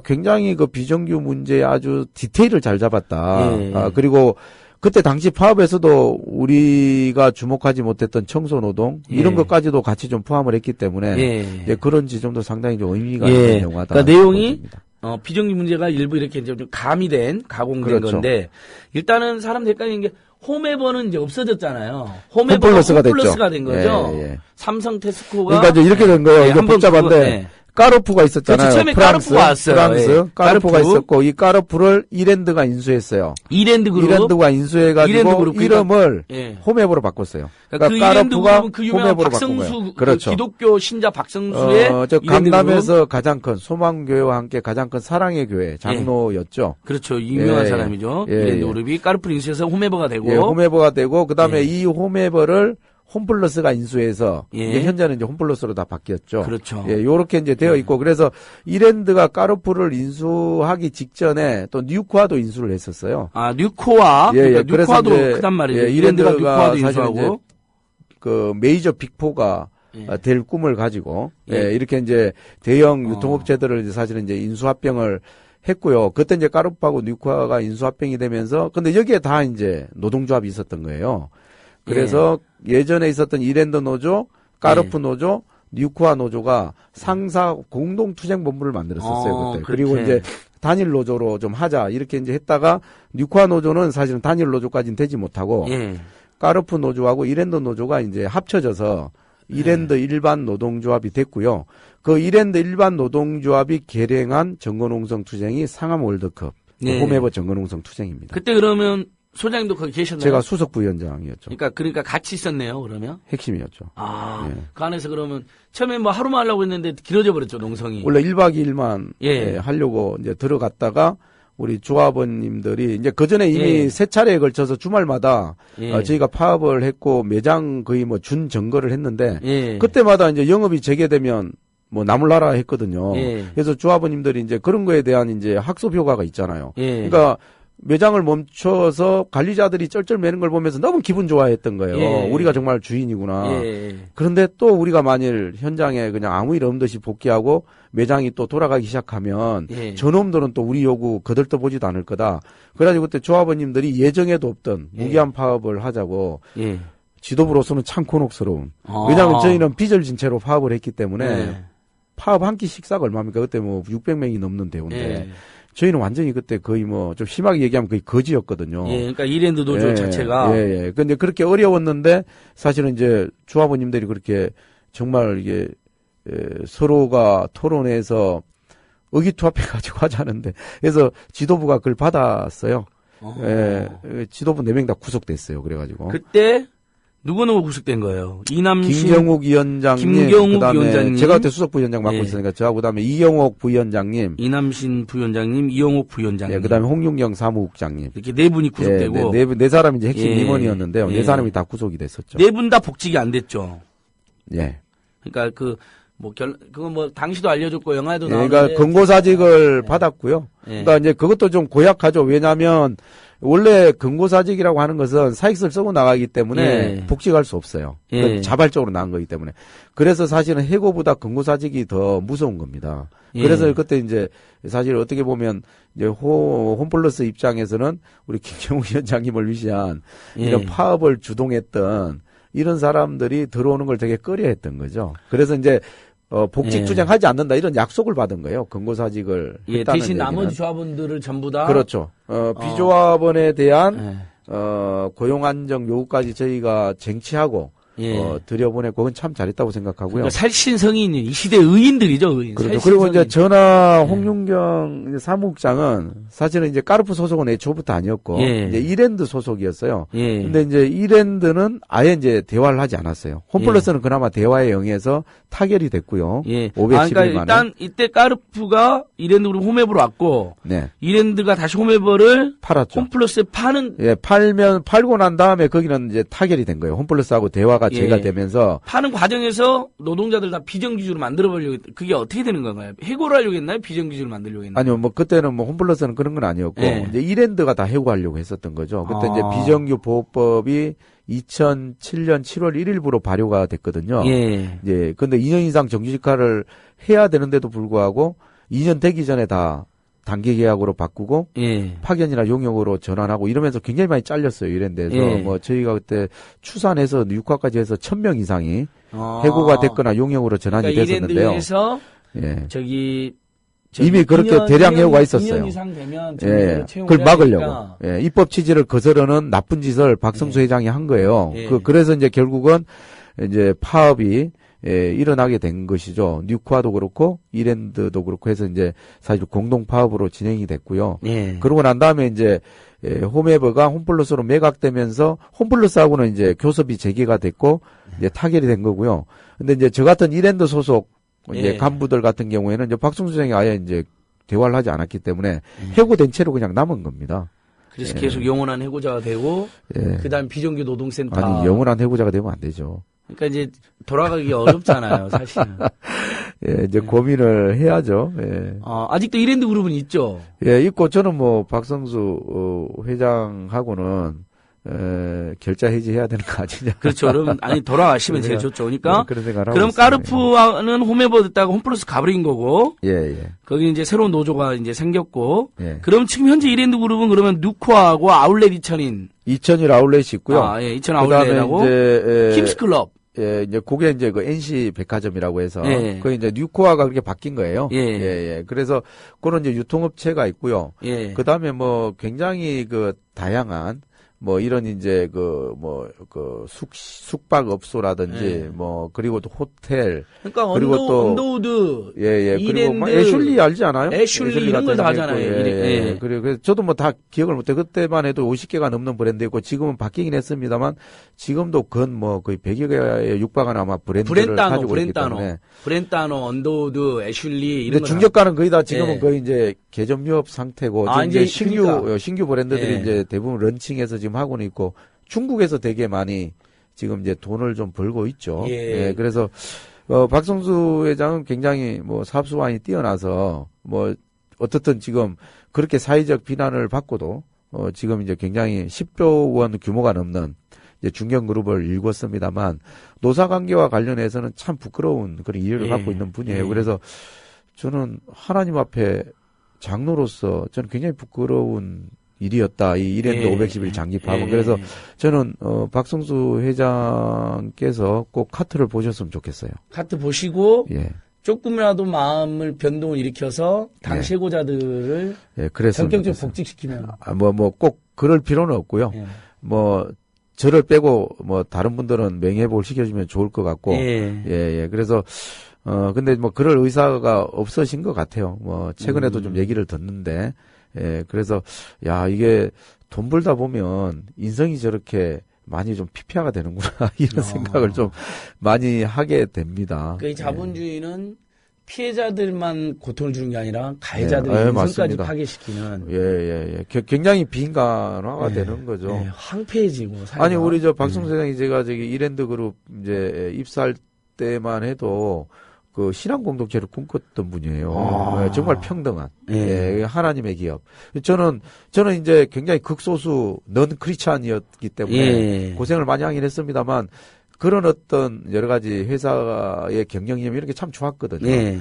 굉장히 그 비정규 문제에 아주 디테일을 잘 잡았다. 그리고 그때 당시 파업에서도 우리가 주목하지 못했던 청소노동 이런 것까지도 같이 좀 포함을 했기 때문에 그런 지점도 상당히 좀 의미가 있는 영화다. 그러니까 내용이 비정규 문제가 일부 이렇게 좀 가미된 가공된 건데 일단은 사람들 헷갈리는 게 홈에버는 이제 없어졌잖아요. 홈에버가 홈플러스가 된 거죠. 삼성 테스코가 그러니까 이제 이렇게 된 거예요. 이게 복잡한데 까르푸가 있었잖아요. 처음에 까르푸가 왔어요. 프랑스 까르푸가 있었고 이 까르푸를 이랜드가 인수했어요. 이랜드가 인수해가지고 이름을 홈에버로 바꿨어요. 그러니까 까르푸가 그 유명한 박성수 그렇죠. 그 기독교 신자 박성수의 강남에서 가장 큰 소망교회와 함께 가장 큰 사랑의 교회 장로였죠. 그렇죠. 유명한 사람이죠. 이랜드 그룹이 까르푸를 인수해서 홈에버가 되고 홈에버가 되고 그다음에 이 홈에버를 홈플러스가 인수해서 현재는 이제 홈플러스로 다 바뀌었죠. 그렇죠. 요렇게 이제 되어 있고 그래서 이랜드가 까르푸를 인수하기 직전에 또 뉴코아도 인수를 했었어요. 뉴코아. 그러니까 뉴코아도 크단 말이죠. 이랜드가 뉴코아도 인수하고 그 메이저 빅4가 될 꿈을 가지고 이렇게 이제 대형 유통업체들을 이제 사실은 이제 인수합병을 했고요. 그때 이제 까르푸하고 뉴코아가 인수합병이 되면서 근데 여기에 다 이제 노동조합이 있었던 거예요. 그래서 예전에 있었던 이랜드 노조, 까르푸 노조, 뉴코아 노조가 상사 공동 투쟁 본부를 만들었었어요, 그때. 그리고 이제 단일 노조로 좀 하자 이렇게 이제 했다가 뉴코아 노조는 사실은 단일 노조까지는 되지 못하고 까르푸 노조하고 이랜드 노조가 이제 합쳐져서 이랜드 일반 노동조합이 됐고요. 그 이랜드 일반 노동조합이 결행한 정거농성 투쟁이 상암 월드컵 홈에버 정거농성 투쟁입니다. 그때 그러면 소장님도 거기 계셨나요? 제가 수석 부위원장이었죠. 그러니까 같이 있었네요, 그러면? 핵심이었죠. 그 안에서 그러면 처음에 뭐 하루만 하려고 했는데 길어져 버렸죠, 농성이. 원래 1박 2일만 하려고 이제 들어갔다가 우리 조합원님들이 이제 그 전에 이미 예. 3차례에 걸쳐서 주말마다 예. 저희가 파업을 했고 매장 거의 뭐 준 점거를 했는데 예. 그때마다 이제 영업이 재개되면 뭐 나몰라라 했거든요. 예. 그래서 조합원님들이 이제 그런 거에 대한 이제 학습 효과가 있잖아요. 예. 그러니까 매장을 멈춰서 관리자들이 쩔쩔매는 걸 보면서 너무 기분 좋아했던 거예요. 예. 우리가 정말 주인이구나. 예. 그런데 또 우리가 만일 현장에 그냥 아무 일 없는 듯이 복귀하고 매장이 또 돌아가기 시작하면 예. 저놈들은 또 우리 요구 거들떠보지도 않을 거다. 그래가지고 그때 조합원님들이 예정에도 없던 예. 무기한 파업을 하자고 예. 지도부로서는 참 곤혹스러운. 아. 왜냐하면 저희는 빚을 채로 파업을 했기 때문에 예. 파업 한 끼 식사가 얼마입니까? 그때 뭐 600명이 넘는 대우인데 예. 저희는 완전히 그때 거의 뭐 좀 심하게 얘기하면 거의 거지였거든요. 예, 그러니까 이랜드 노조 예, 자체가 예. 근데 그렇게 어려웠는데 사실은 이제 조합원님들이 그렇게 정말 이게 서로가 토론해서 의기투합해가지고 하자는데 그래서 지도부가 그걸 받았어요. 예, 지도부 4명 다 구속됐어요. 그래가지고 그때 누구 구속된 거예요? 이남신, 김경욱 위원장님, 김경욱 그다음에 위원장님, 제가 그때 수석 부위원장 맡고 예. 있으니까 저하고 그다음에 이영옥 부위원장님, 이남신 부위원장님, 이영옥 부위원장님, 예, 그다음에 홍윤경 사무국장님 이렇게 4분이 구속되고 네 사람이 이제 핵심 예. 임원이었는데요. 예. 4사람이 다 구속이 됐었죠. 4분 다 복직이 안 됐죠. 예. 그러니까 그거 뭐 당시도 알려줬고 영화에도 예, 나오는데 그러니까 근고사직을 받았고요. 예. 그러니까 이제 그것도 좀 고약하죠. 왜냐하면 원래 근고사직이라고 하는 것은 사익을 쓰고 나가기 때문에 예. 복직할 수 없어요. 예. 그건 자발적으로 나간 거기 때문에. 그래서 사실은 해고보다 근고사직이 더 무서운 겁니다. 예. 그래서 그때 이제 사실 어떻게 보면 이제 홈플러스 입장에서는 우리 김경우 위원장님을 위시한 이런 예. 파업을 주동했던 이런 사람들이 들어오는 걸 되게 꺼려했던 거죠. 그래서 이제 복직 예. 투쟁하지 않는다 이런 약속을 받은 거예요. 근고사직을 예, 했다는 대신 얘기는. 나머지 조합원들을 전부 다 그렇죠. 비조합원에 대한 예. 고용 안정 요구까지 저희가 쟁취하고 예. 들여보냈고 그건 참 잘했다고 생각하고요. 그러니까 살신성인 이 시대 의인들이죠, 의인. 그렇죠. 그리고 이제 살신성인. 전하 홍윤경 이제 사무국장은 사실은 이제 까르프 소속은 애초부터 아니었고 예. 이제 이랜드 소속이었어요. 예. 근데 이제 이랜드는 아예 이제 대화를 하지 않았어요. 홈플러스는 그나마 대화에 응해서 타결이 됐고요. 예. 511만 그러니까 원. 일단 이때 까르프가 이랜드 그룹 홈웨버로 왔고 네. 이랜드가 다시 홈웨버를 팔았죠. 홈플러스에 파는 예, 팔고 난 다음에 거기는 이제 타결이 된 거예요. 홈플러스하고 대화가 예. 재가되면서 파는 과정에서 노동자들 다 비정규직으로 만들어보려고 했 그게 어떻게 되는 건가요? 해고를 하려고 했나요? 비정규직으로 만들려고 했나요? 아니요, 뭐 그때는 뭐 홈플러스는 그런 건 아니었고 예. 이제 이랜드가 다 해고하려고 했었던 거죠. 그때 아. 이제 비정규 보호법이 2007년 7월 1일부로 발효가 됐거든요. 예. 이제 근데 2년 이상 정규직화를 해야 되는데도 불구하고 2년 되기 전에 다 단기 계약으로 바꾸고 예. 파견이나 용역으로 전환하고 이러면서 굉장히 많이 잘렸어요. 이랜드에서 예. 뭐 저희가 그때 추산해서 육화까지 해서 1,000명 이상이 아. 해고가 됐거나 용역으로 전환이 그러니까 됐었는데요. 이랜드에서 예. 저기 이미 그렇게 대량 해고가 있었어요. 2년 이상 되면 예, 채용을 그걸 해야 막으려고. 되니까. 예, 입법 취지를 거스르는 나쁜 짓을 박성수 회장이 한 거예요. 예. 그래서 이제 결국은 이제 파업이 일어나게 된 것이죠. 뉴카도 그렇고 이랜드도 그렇고 해서 이제 사실 공동 파업으로 진행이 됐고요. 예. 그러고 난 다음에 이제 홈웨버가 홈플러스로 매각되면서 홈플러스하고는 이제 교섭이 재개가 됐고 이제 타결이 된 거고요. 근데 이제 저 같은 이랜드 소속 이제 예. 간부들 같은 경우에는 이제 박성수 회장이 아예 이제 대화를 하지 않았기 때문에 해고된 채로 그냥 남은 겁니다. 그래서 예. 계속 영원한 해고자가 되고 예. 그다음 비정규 노동센터. 아니 영원한 해고자가 되면 안 되죠. 그러니까 이제 돌아가기 어렵잖아요, 사실은. 예, 이제 고민을 해야죠. 예. 아직도 이랜드 그룹은 있죠. 예, 있고 저는 뭐 박성수 회장하고는 결자 해지해야 되는 거 아니냐. 그렇죠. 그럼 아니 돌아가시면 제일 좋죠. 그러니까 그런 생각을 하고 그럼 있어요. 까르프와는 홈웨버 듣다가 홈플러스 가버린 거고. 예, 예. 거기 이제 새로운 노조가 이제 생겼고. 예. 그럼 지금 현재 이랜드 그룹은 그러면 누코하고 아울렛 2000인. 2000일 아울렛이 있고요. 예, 2000 아울렛하고 이제 킴스클럽. 예, 이제 그게 이제 그 NC 백화점이라고 해서 예. 그 이제 뉴코아가 그렇게 바뀐 거예요. 예. 예. 그래서 그런 이제 유통업체가 있고요. 예. 그다음에 뭐 굉장히 그 다양한 뭐 이런 이제 숙박업소라든지 예. 뭐 그리고 또 호텔 그러니까 그리고 또 언더우드, 예 그리고 뭐 이랜드, 애슐리 알지 않아요? 애슐리 이런 걸 다 같은 하잖아요. 게 있고, 예. 그래서 저도 뭐 다 기억을 못해. 그때만 해도 50개가 넘는 브랜드였고 지금은 바뀌긴 했습니다만 지금도 건 뭐 거의 100여 개에 육박한 아마 브랜드를 가지고 있기 때문에 브랜다노, 언더우드, 애슐리 근데 이런 거 중저가는 거의 다 지금은 예. 거의 이제 개점 유업 상태고 이제 신규 브랜드들이 이제 대부분 런칭해서 지금 하고는 있고 중국에서 되게 많이 지금 이제 돈을 좀 벌고 있죠. 예, 그래서 박성수 회장은 굉장히 뭐 사업 수완이 뛰어나서 뭐 어떻든 지금 그렇게 사회적 비난을 받고도 지금 이제 굉장히 10조 원 규모가 넘는 이제 중견그룹을 일궜습니다만 노사관계와 관련해서는 참 부끄러운 그런 이해를 갖고 있는 분이에요. 그래서 저는 하나님 앞에 장로로서 저는 굉장히 부끄러운 일이었다. 이 1년도 510일 장기 파업. 그래서 저는 박성수 회장께서 꼭 카트를 보셨으면 좋겠어요. 카트 보시고 조금이라도 마음을 변동을 일으켜서 당 쇄고자들을 전격적으로 복직시키면 뭐 꼭 그럴 필요는 없고요. 뭐 저를 빼고 뭐 다른 분들은 명예회복을 시켜주면 좋을 것 같고 그래서 근데 뭐 그럴 의사가 없으신 것 같아요. 뭐 최근에도 좀 얘기를 듣는데 그래서 야 이게 돈 벌다 보면 인성이 저렇게 많이 좀 피폐화가 되는구나 이런 생각을 좀 많이 하게 됩니다. 그 자본주의는 피해자들만 고통을 주는 게 아니라 가해자들의 인성까지 파괴시키는 굉장히 비인간화가 되는 거죠. 황폐해지고 아니 우리 저 박성수 회장이 제가 저기 이랜드 그룹 이제 입사할 때만 해도 그 신앙 공동체를 꿈꿨던 분이에요. 정말 평등한 하나님의 기업. 저는 이제 굉장히 극소수 넌 크리스찬이었기 때문에 고생을 많이 하긴 했습니다만 그런 어떤 여러 가지 회사의 경영력 이런 게 참 좋았거든요.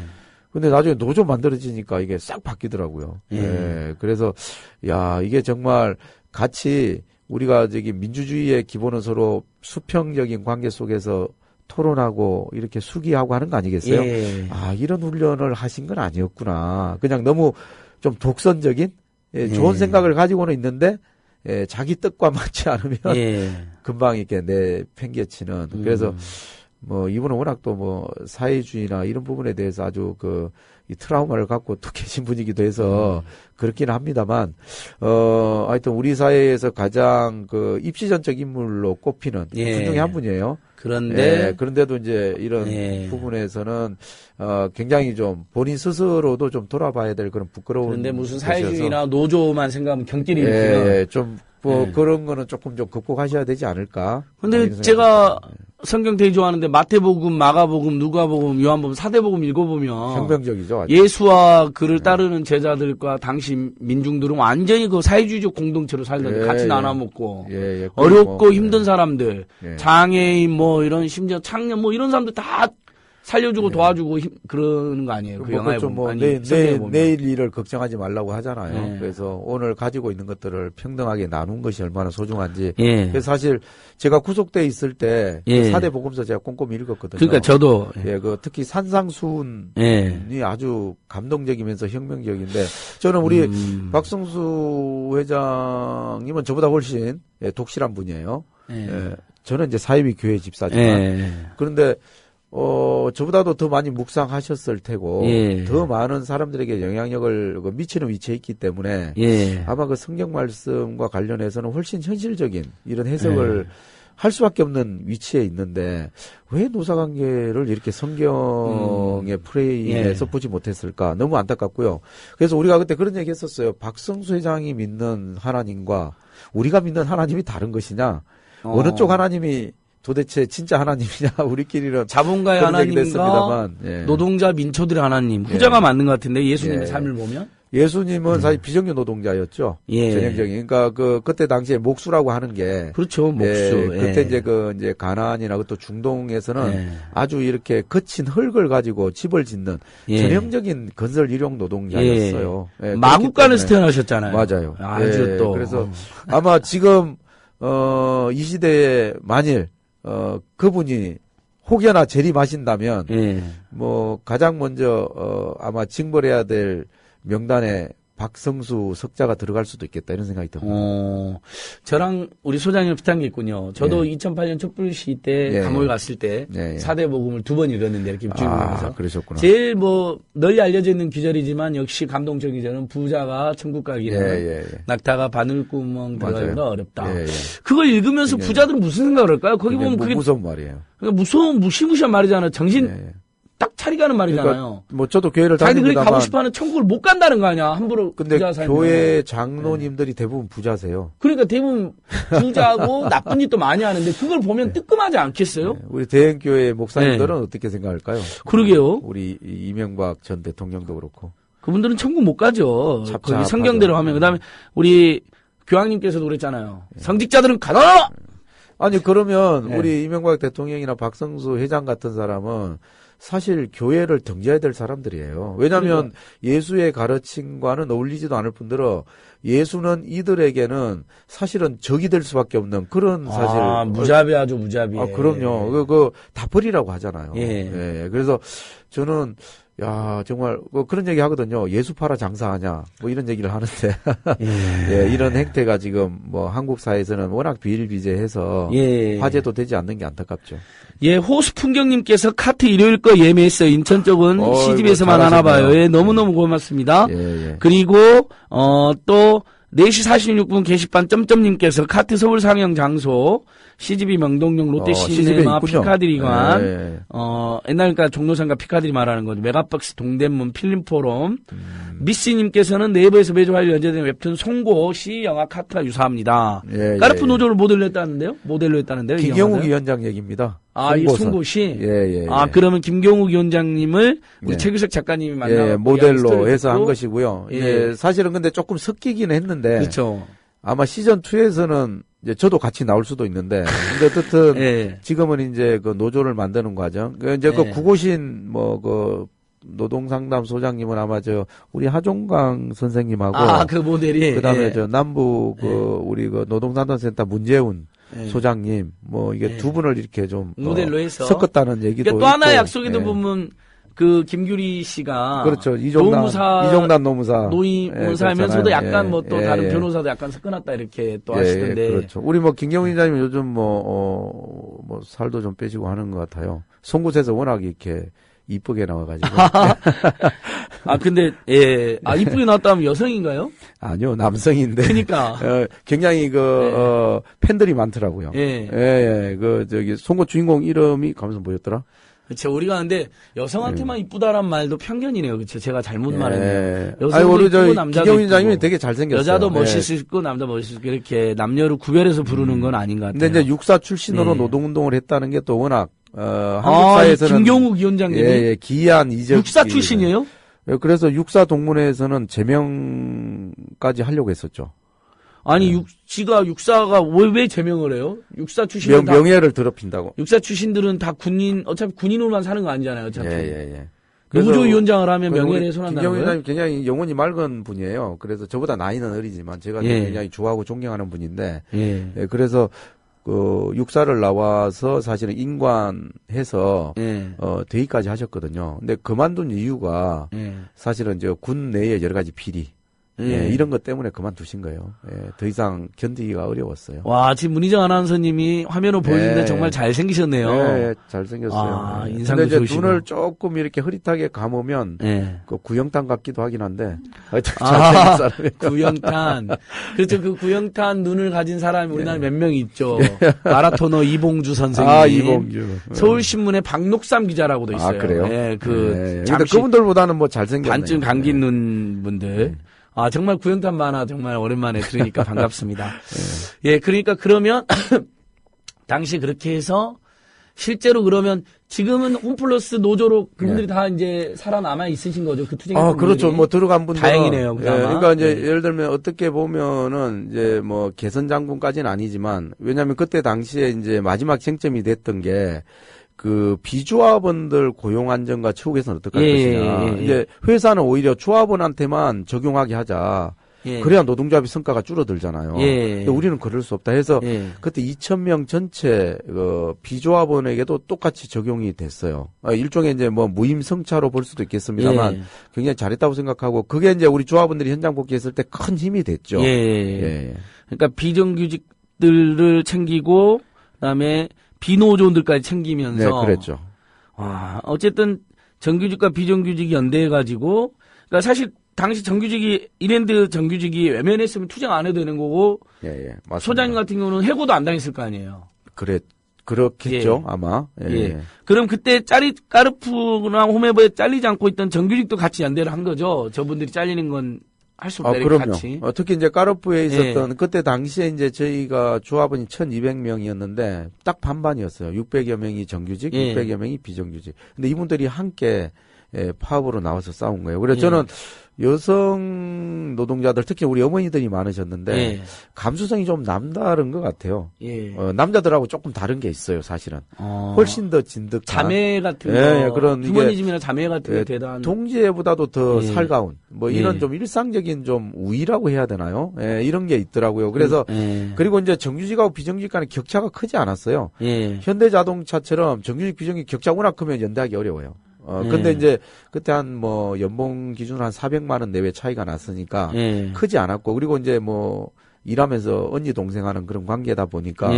근데 나중에 노조 만들어지니까 이게 싹 바뀌더라고요. 그래서 야 이게 정말 같이 우리가 저기 민주주의의 기본은 서로 수평적인 관계 속에서 토론하고 이렇게 수기하고 하는 거 아니겠어요? 이런 훈련을 하신 건 아니었구나. 그냥 너무 좀 독선적인 좋은 생각을 가지고는 있는데 자기 뜻과 맞지 않으면 금방 이렇게 내팽개치는. 그래서 뭐 이분은 워낙 또 뭐 사회주의나 이런 부분에 대해서 아주 이 트라우마를 갖고 또 계신 분이기도 해서 그렇긴 합니다만 하여튼 우리 사회에서 가장 입시전적 인물로 꼽히는 분 중에 한 분이에요. 그런데도 이제 이런 부분에서는 굉장히 좀 본인 스스로도 좀 돌아봐야 될 그런 부끄러운. 그런데 무슨 사회주의나 노조만 생각하면 경길이 일으키는. 좀 그런 거는 조금 좀 극복하셔야 되지 않을까. 근데 제가 성경 되게 좋아하는데 마태복음, 마가복음, 누가복음, 요한복음 4대복음 읽어보면 혁명적이죠. 아주. 예수와 그를 따르는 제자들과 당시 민중들은 완전히 그 사회주의적 공동체로 살던데 같이 나눠 먹고 어렵고 힘든 사람들, 장애인 뭐 이런 심지어 창년 뭐 이런 사람들 다 살려주고 도와주고 그러는 거 아니에요? 그 영화에 보면. 내일 일을 걱정하지 말라고 하잖아요. 그래서 오늘 가지고 있는 것들을 평등하게 나눈 것이 얼마나 소중한지. 그래서 사실 제가 구속돼 있을 때 4대 복음서 제가 꼼꼼히 읽었거든요. 그러니까 저도. 특히 산상수훈이 아주 감동적이면서 혁명적인데 저는 우리 박성수 회장님은 저보다 훨씬 독실한 분이에요. 저는 이제 사이비 교회 집사지만 그런데 저보다도 더 많이 묵상하셨을 테고, 더 많은 사람들에게 영향력을 미치는 위치에 있기 때문에, 아마 그 성경 말씀과 관련해서는 훨씬 현실적인 이런 해석을 할 수밖에 없는 위치에 있는데, 왜 노사관계를 이렇게 성경의 프레임에서 보지 못했을까? 너무 안타깝고요. 그래서 우리가 그때 그런 얘기 했었어요. 박성수 회장이 믿는 하나님과 우리가 믿는 하나님이 다른 것이냐? 어느 쪽 하나님이 도대체 진짜 하나님이냐 우리끼리는 자본가의 하나님과 노동자 민초들의 하나님 후자가 맞는 것 같은데 예수님의 삶을 보면 예수님은 사실 비정규 노동자였죠. 전형적인. 그러니까 그때 당시에 목수라고 하는 게 그렇죠. 목수. 그때 이제 가나안이나 또 중동에서는 아주 이렇게 거친 흙을 가지고 집을 짓는 전형적인 건설 일용 노동자였어요. 마국간에서 태어나셨잖아요. 맞아요. 아주 또 그래서 아마 지금 이 시대에 만일 그분이 혹여나 재림하신다면 뭐 가장 먼저 아마 징벌해야 될 명단에 박성수 석자가 들어갈 수도 있겠다 이런 생각이 듭니다. 저랑 우리 소장님 비슷한 게 있군요. 저도 2008년 촛불 시위 때 감옥에 갔을 때 4대 복음을 2번 읽었는데 이렇게 입주국에서 그러셨구나. 제일 뭐 널리 알려져 있는 기절이지만 역시 감동적인 기절은 부자가 천국 가기는 낙타가 바늘구멍 들어가기가 어렵다. 그걸 읽으면서 부자들은 무슨 생각을 할까요? 거기 보면 그게 무서운 말이에요. 그러니까 무시무시한 말이잖아요. 정신 딱 차리가는 말이잖아요. 그러니까 뭐 저도 교회를 자기들이 다닙니다만. 가고 싶어하는 천국을 못 간다는 거 아니야. 함부로 근데 부자 살면. 교회 장로님들이 대부분 부자세요. 그러니까 대부분 부자고 나쁜 짓도 많이 하는데 그걸 보면 뜨끔하지 않겠어요? 네. 우리 대형교회 목사님들은 어떻게 생각할까요? 그러게요. 우리 이명박 전 대통령도 그렇고. 그분들은 천국 못 가죠. 찹찹하죠. 거기 성경대로 하면. 그다음에 우리 교황님께서도 그랬잖아요. 성직자들은 가라! 아니 그러면 네. 우리 이명박 대통령이나 박성수 회장 같은 사람은 사실 교회를 등져야 될 사람들이에요. 왜냐하면 예수의 가르침과는 어울리지도 않을 뿐더러 예수는 이들에게는 사실은 적이 될 수밖에 없는 그런 사실. 무자비하죠, 무자비. 그럼요. 다 버리라고 하잖아요. 예. 그래서 저는 야, 정말, 그런 얘기 하거든요. 예수 팔아 장사하냐. 뭐 이런 얘기를 하는데. 예, 이런 행태가 지금 뭐 한국 사회에서는 워낙 비일비재해서 화제도 되지 않는 게 안타깝죠. 예, 호수풍경님께서 카트 일요일 거 예매했어요. 인천 쪽은 시집에서만 하나 봐요. 예, 너무너무 고맙습니다. 예. 그리고, 또, 4시 46분 게시판 점점님께서 카트 서울 상영 장소 CGV 명동역 롯데시네마 피카디리관 옛날 그러니까 종로상가 피카디리 말하는 거죠. 메가박스 동대문 필름포럼 미씨님께서는 네이버에서 매주 화요일 연재되는 웹툰 송고 시영화 카트와 유사합니다. 까르푸 노조를 모델로 했다는데요? 김경욱 위원장 얘기입니다. 이 송고시? 예. 그러면 김경욱 위원장님을 우리 최규석 작가님이 만나 모델로 해서 한 것이고요. 사실은 근데 조금 섞이긴 했는데. 그렇죠. 아마 시즌2에서는 이제 저도 같이 나올 수도 있는데. 근데 어쨌든 지금은 이제 그 노조를 만드는 과정. 이제 그 구고신 노동상담소장님은 아마 우리 하종강 선생님하고. 그 모델이. 그 다음에 남부 우리 노동상담센터 문재훈 소장님, 이게 두 분을 이렇게 좀. 모델로 해서. 섞었다는 얘기도. 그러니까 또 하나의 약속에도 보면 김규리 씨가. 그렇죠. 이종단 노무사. 노무사하면서도 약간 또 다른 변호사도 약간 섞어놨다 이렇게 또 하시던데. 그렇죠. 우리 김경훈 기자님 요즘 살도 좀 빼시고 하는 것 같아요. 송곳에서 워낙 이렇게 이쁘게 나와가지고. 근데, 이쁘게 나왔다면 여성인가요? 아니요, 남성인데. 그니까. 굉장히 팬들이 많더라고요. 송곳 주인공 이름이 가면서 뭐였더라? 그렇죠. 우리가 근데 여성한테만 이쁘다란 말도 편견이네요. 그렇죠. 제가 잘못 말했네요. 여성도 이쁘고 남자도 이쁘고. 기자님이 되게 잘생겼어요. 여자도 멋있을 있고 남자 멋있을 있고 이렇게 남녀를 구별해서 부르는 건 아닌 것 같아요. 근데 이제 육사 출신으로 노동운동을 했다는 게 또 워낙 한국 사회에서는 김경욱 위원장님이 기이한 이적. 육사 출신이에요? 그래서 육사 동문회에서는 제명까지 하려고 했었죠. 아니 지가 육사가 왜 제명을 해요? 육사 출신 명예를 더럽힌다고. 육사 출신들은 다 어차피 군인으로만 사는 거 아니잖아요. 어차피. 노조위원장을 하면 명예를 훼손한다는 거예요? 김경훈 굉장히 영혼이 맑은 분이에요. 그래서 저보다 나이는 어리지만 제가 굉장히 좋아하고 존경하는 분인데. 그래서 육사를 나와서 사실은 인관해서 대위까지 하셨거든요. 근데 그만둔 이유가 사실은 군 내에 여러 가지 비리 이런 것 때문에 그만두신 거예요. 더 이상 견디기가 어려웠어요. 와, 지금 문희정 아나운서님이 화면으로 보여주는데 정말 잘생기셨네요. 잘생겼어요. 인상도 근데 좋으시고. 눈을 조금 이렇게 흐릿하게 감으면 그 구영탄 같기도 하긴 한데 잘생긴 사람이에요. 구영탄. 그렇죠. 그 구영탄 눈을 가진 사람이 우리나라에 몇 명 있죠. 마라토너 이봉주 선생님. 이봉주. 서울신문의 박록삼 기자라고도 있어요. 그래요? 근데 그분들보다는 잘 생겼네요. 반쯤 감긴 눈 분들. 정말 구영탄 만화 정말 오랜만에 들으니까 반갑습니다. 그러니까 그러면 당시 그렇게 해서 실제로 그러면 지금은 홈플러스 노조로 그분들이 다 이제 살아남아 있으신 거죠. 그 투쟁했던 그렇죠. 들어간 분들. 다행이네요. 그러니까 이제 예를 들면 어떻게 보면은 이제 개선 장군까지는 아니지만 왜냐하면 그때 당시에 이제 마지막 쟁점이 됐던 게 비조합원들 고용 안정과 처우 개선 어떻게 할 것이냐. 이제 회사는 오히려 조합원한테만 적용하게 하자. 그래야 노동조합의 성과가 줄어들잖아요. 근데 우리는 그럴 수 없다 해서 그때 2,000명 전체 비조합원에게도 똑같이 적용이 됐어요. 일종의 이제 무임승차로 볼 수도 있겠습니다만 굉장히 잘했다고 생각하고 그게 이제 우리 조합원들이 현장 복귀했을 때 큰 힘이 됐죠. 그러니까 비정규직들을 챙기고 그다음에 비노조원들까지 챙기면서. 그랬죠. 어쨌든 정규직과 비정규직이 연대해가지고, 그러니까 사실 당시 정규직이, 이랜드 정규직이 외면했으면 투쟁 안 해도 되는 거고, 소장님 같은 경우는 해고도 안 당했을 거 아니에요. 그렇겠죠, 아마. 예. 그럼 그때 까르푸랑 홈에버에 잘리지 않고 있던 정규직도 같이 연대를 한 거죠? 저분들이 잘리는 건 할 수 없다, 그럼요. 같이. 특히 이제 까르푸에 있었던, 그때 당시에 이제 저희가 조합원이 1,200명이었는데, 딱 반반이었어요. 600여 명이 정규직, 600여 명이 비정규직. 근데 이분들이 함께, 파업으로 나와서 싸운 거예요. 그래서 저는 여성 노동자들, 특히 우리 어머니들이 많으셨는데, 감수성이 좀 남다른 것 같아요. 남자들하고 조금 다른 게 있어요, 사실은. 훨씬 더 진득한. 자매 같은 거. 그런. 부모님이나 자매 같은 게 대단한. 동지애보다도 더 살가운, 이런 좀 일상적인 좀 우위라고 해야 되나요? 이런 게 있더라고요. 그래서, 그리고 이제 정규직하고 비정규직 간의 격차가 크지 않았어요. 현대자동차처럼 정규직, 비정규직 격차 워낙 크면 연대하기 어려워요. 근데 이제 그때 한 연봉 기준 한 400만 원 내외 차이가 났으니까 크지 않았고, 그리고 이제 일하면서 언니 동생 하는 그런 관계다 보니까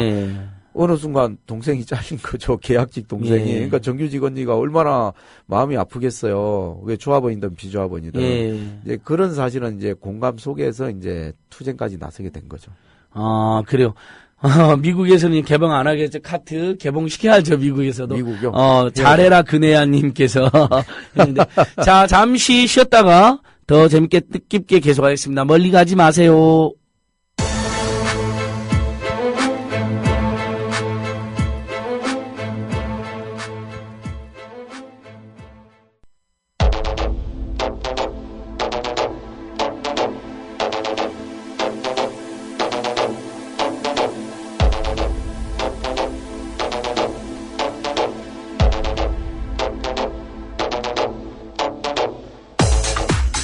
어느 순간 동생이 잘린 거죠. 계약직 동생이. 그러니까 정규직 언니가 얼마나 마음이 아프겠어요. 왜 조합원이든 비조합원이든. 이제 그런 사실은 이제 공감 속에서 이제 투쟁까지 나서게 된 거죠. 아, 그래요. 미국에서는 개봉 안 하겠죠. 카트 개봉시켜야죠, 미국에서도. 미국요? 잘해라, 그네야님께서. 했는데. 자, 잠시 쉬었다가 더 재밌게 뜻깊게 계속하겠습니다. 멀리 가지 마세요.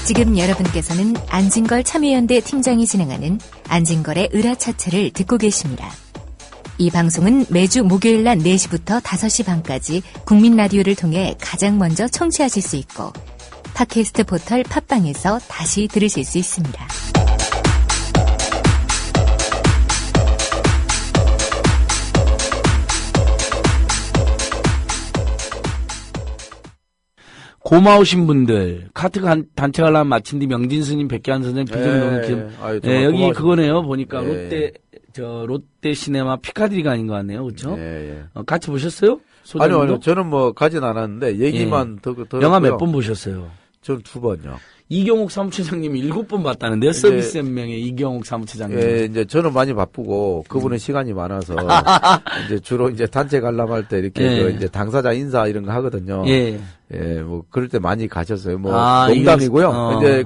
지금 여러분께서는 안진걸 참여연대 팀장이 진행하는 안진걸의 으라차차를 듣고 계십니다. 이 방송은 매주 목요일 낮 4시부터 5시 반까지 국민 라디오를 통해 가장 먼저 청취하실 수 있고 팟캐스트 포털 팟빵에서 다시 들으실 수 있습니다. 고마우신 분들, 카트 단체 관람 마친 뒤 명진스님, 백기환 선생님, 비정동은 여기 고마우신 그거네요. 보니까 롯데 시네마 피카디리가 아닌 것 같네요. 그렇죠? 같이 보셨어요? 소장님도? 아니요. 저는 가진 않았는데 얘기만 더 영화 몇 번 보셨어요? 전 2번요. 이경옥 사무처장님이 7번 봤다는데요. 서비스 한 명의 이경옥 사무처장님. 이제 저는 많이 바쁘고 그분은 시간이 많아서 이제 주로 이제 단체 관람할 때 이렇게 이제 당사자 인사 이런 거 하거든요. 그럴 때 많이 가셨어요. 농담이고요. 이제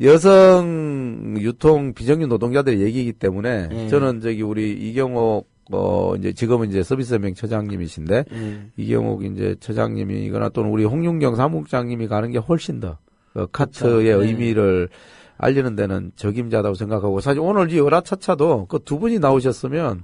여성 유통 비정규 노동자들의 얘기이기 때문에 저는 우리 이경옥 이제 지금은 이제 서비스 명 처장님이신데 이경옥 이제 처장님이거나 또는 우리 홍윤경 사무국장님이 가는 게 훨씬 더 카트의 의미를 알리는 데는 적임자다고 생각하고, 사실 오늘 이 으라차차도 그 두 분이 나오셨으면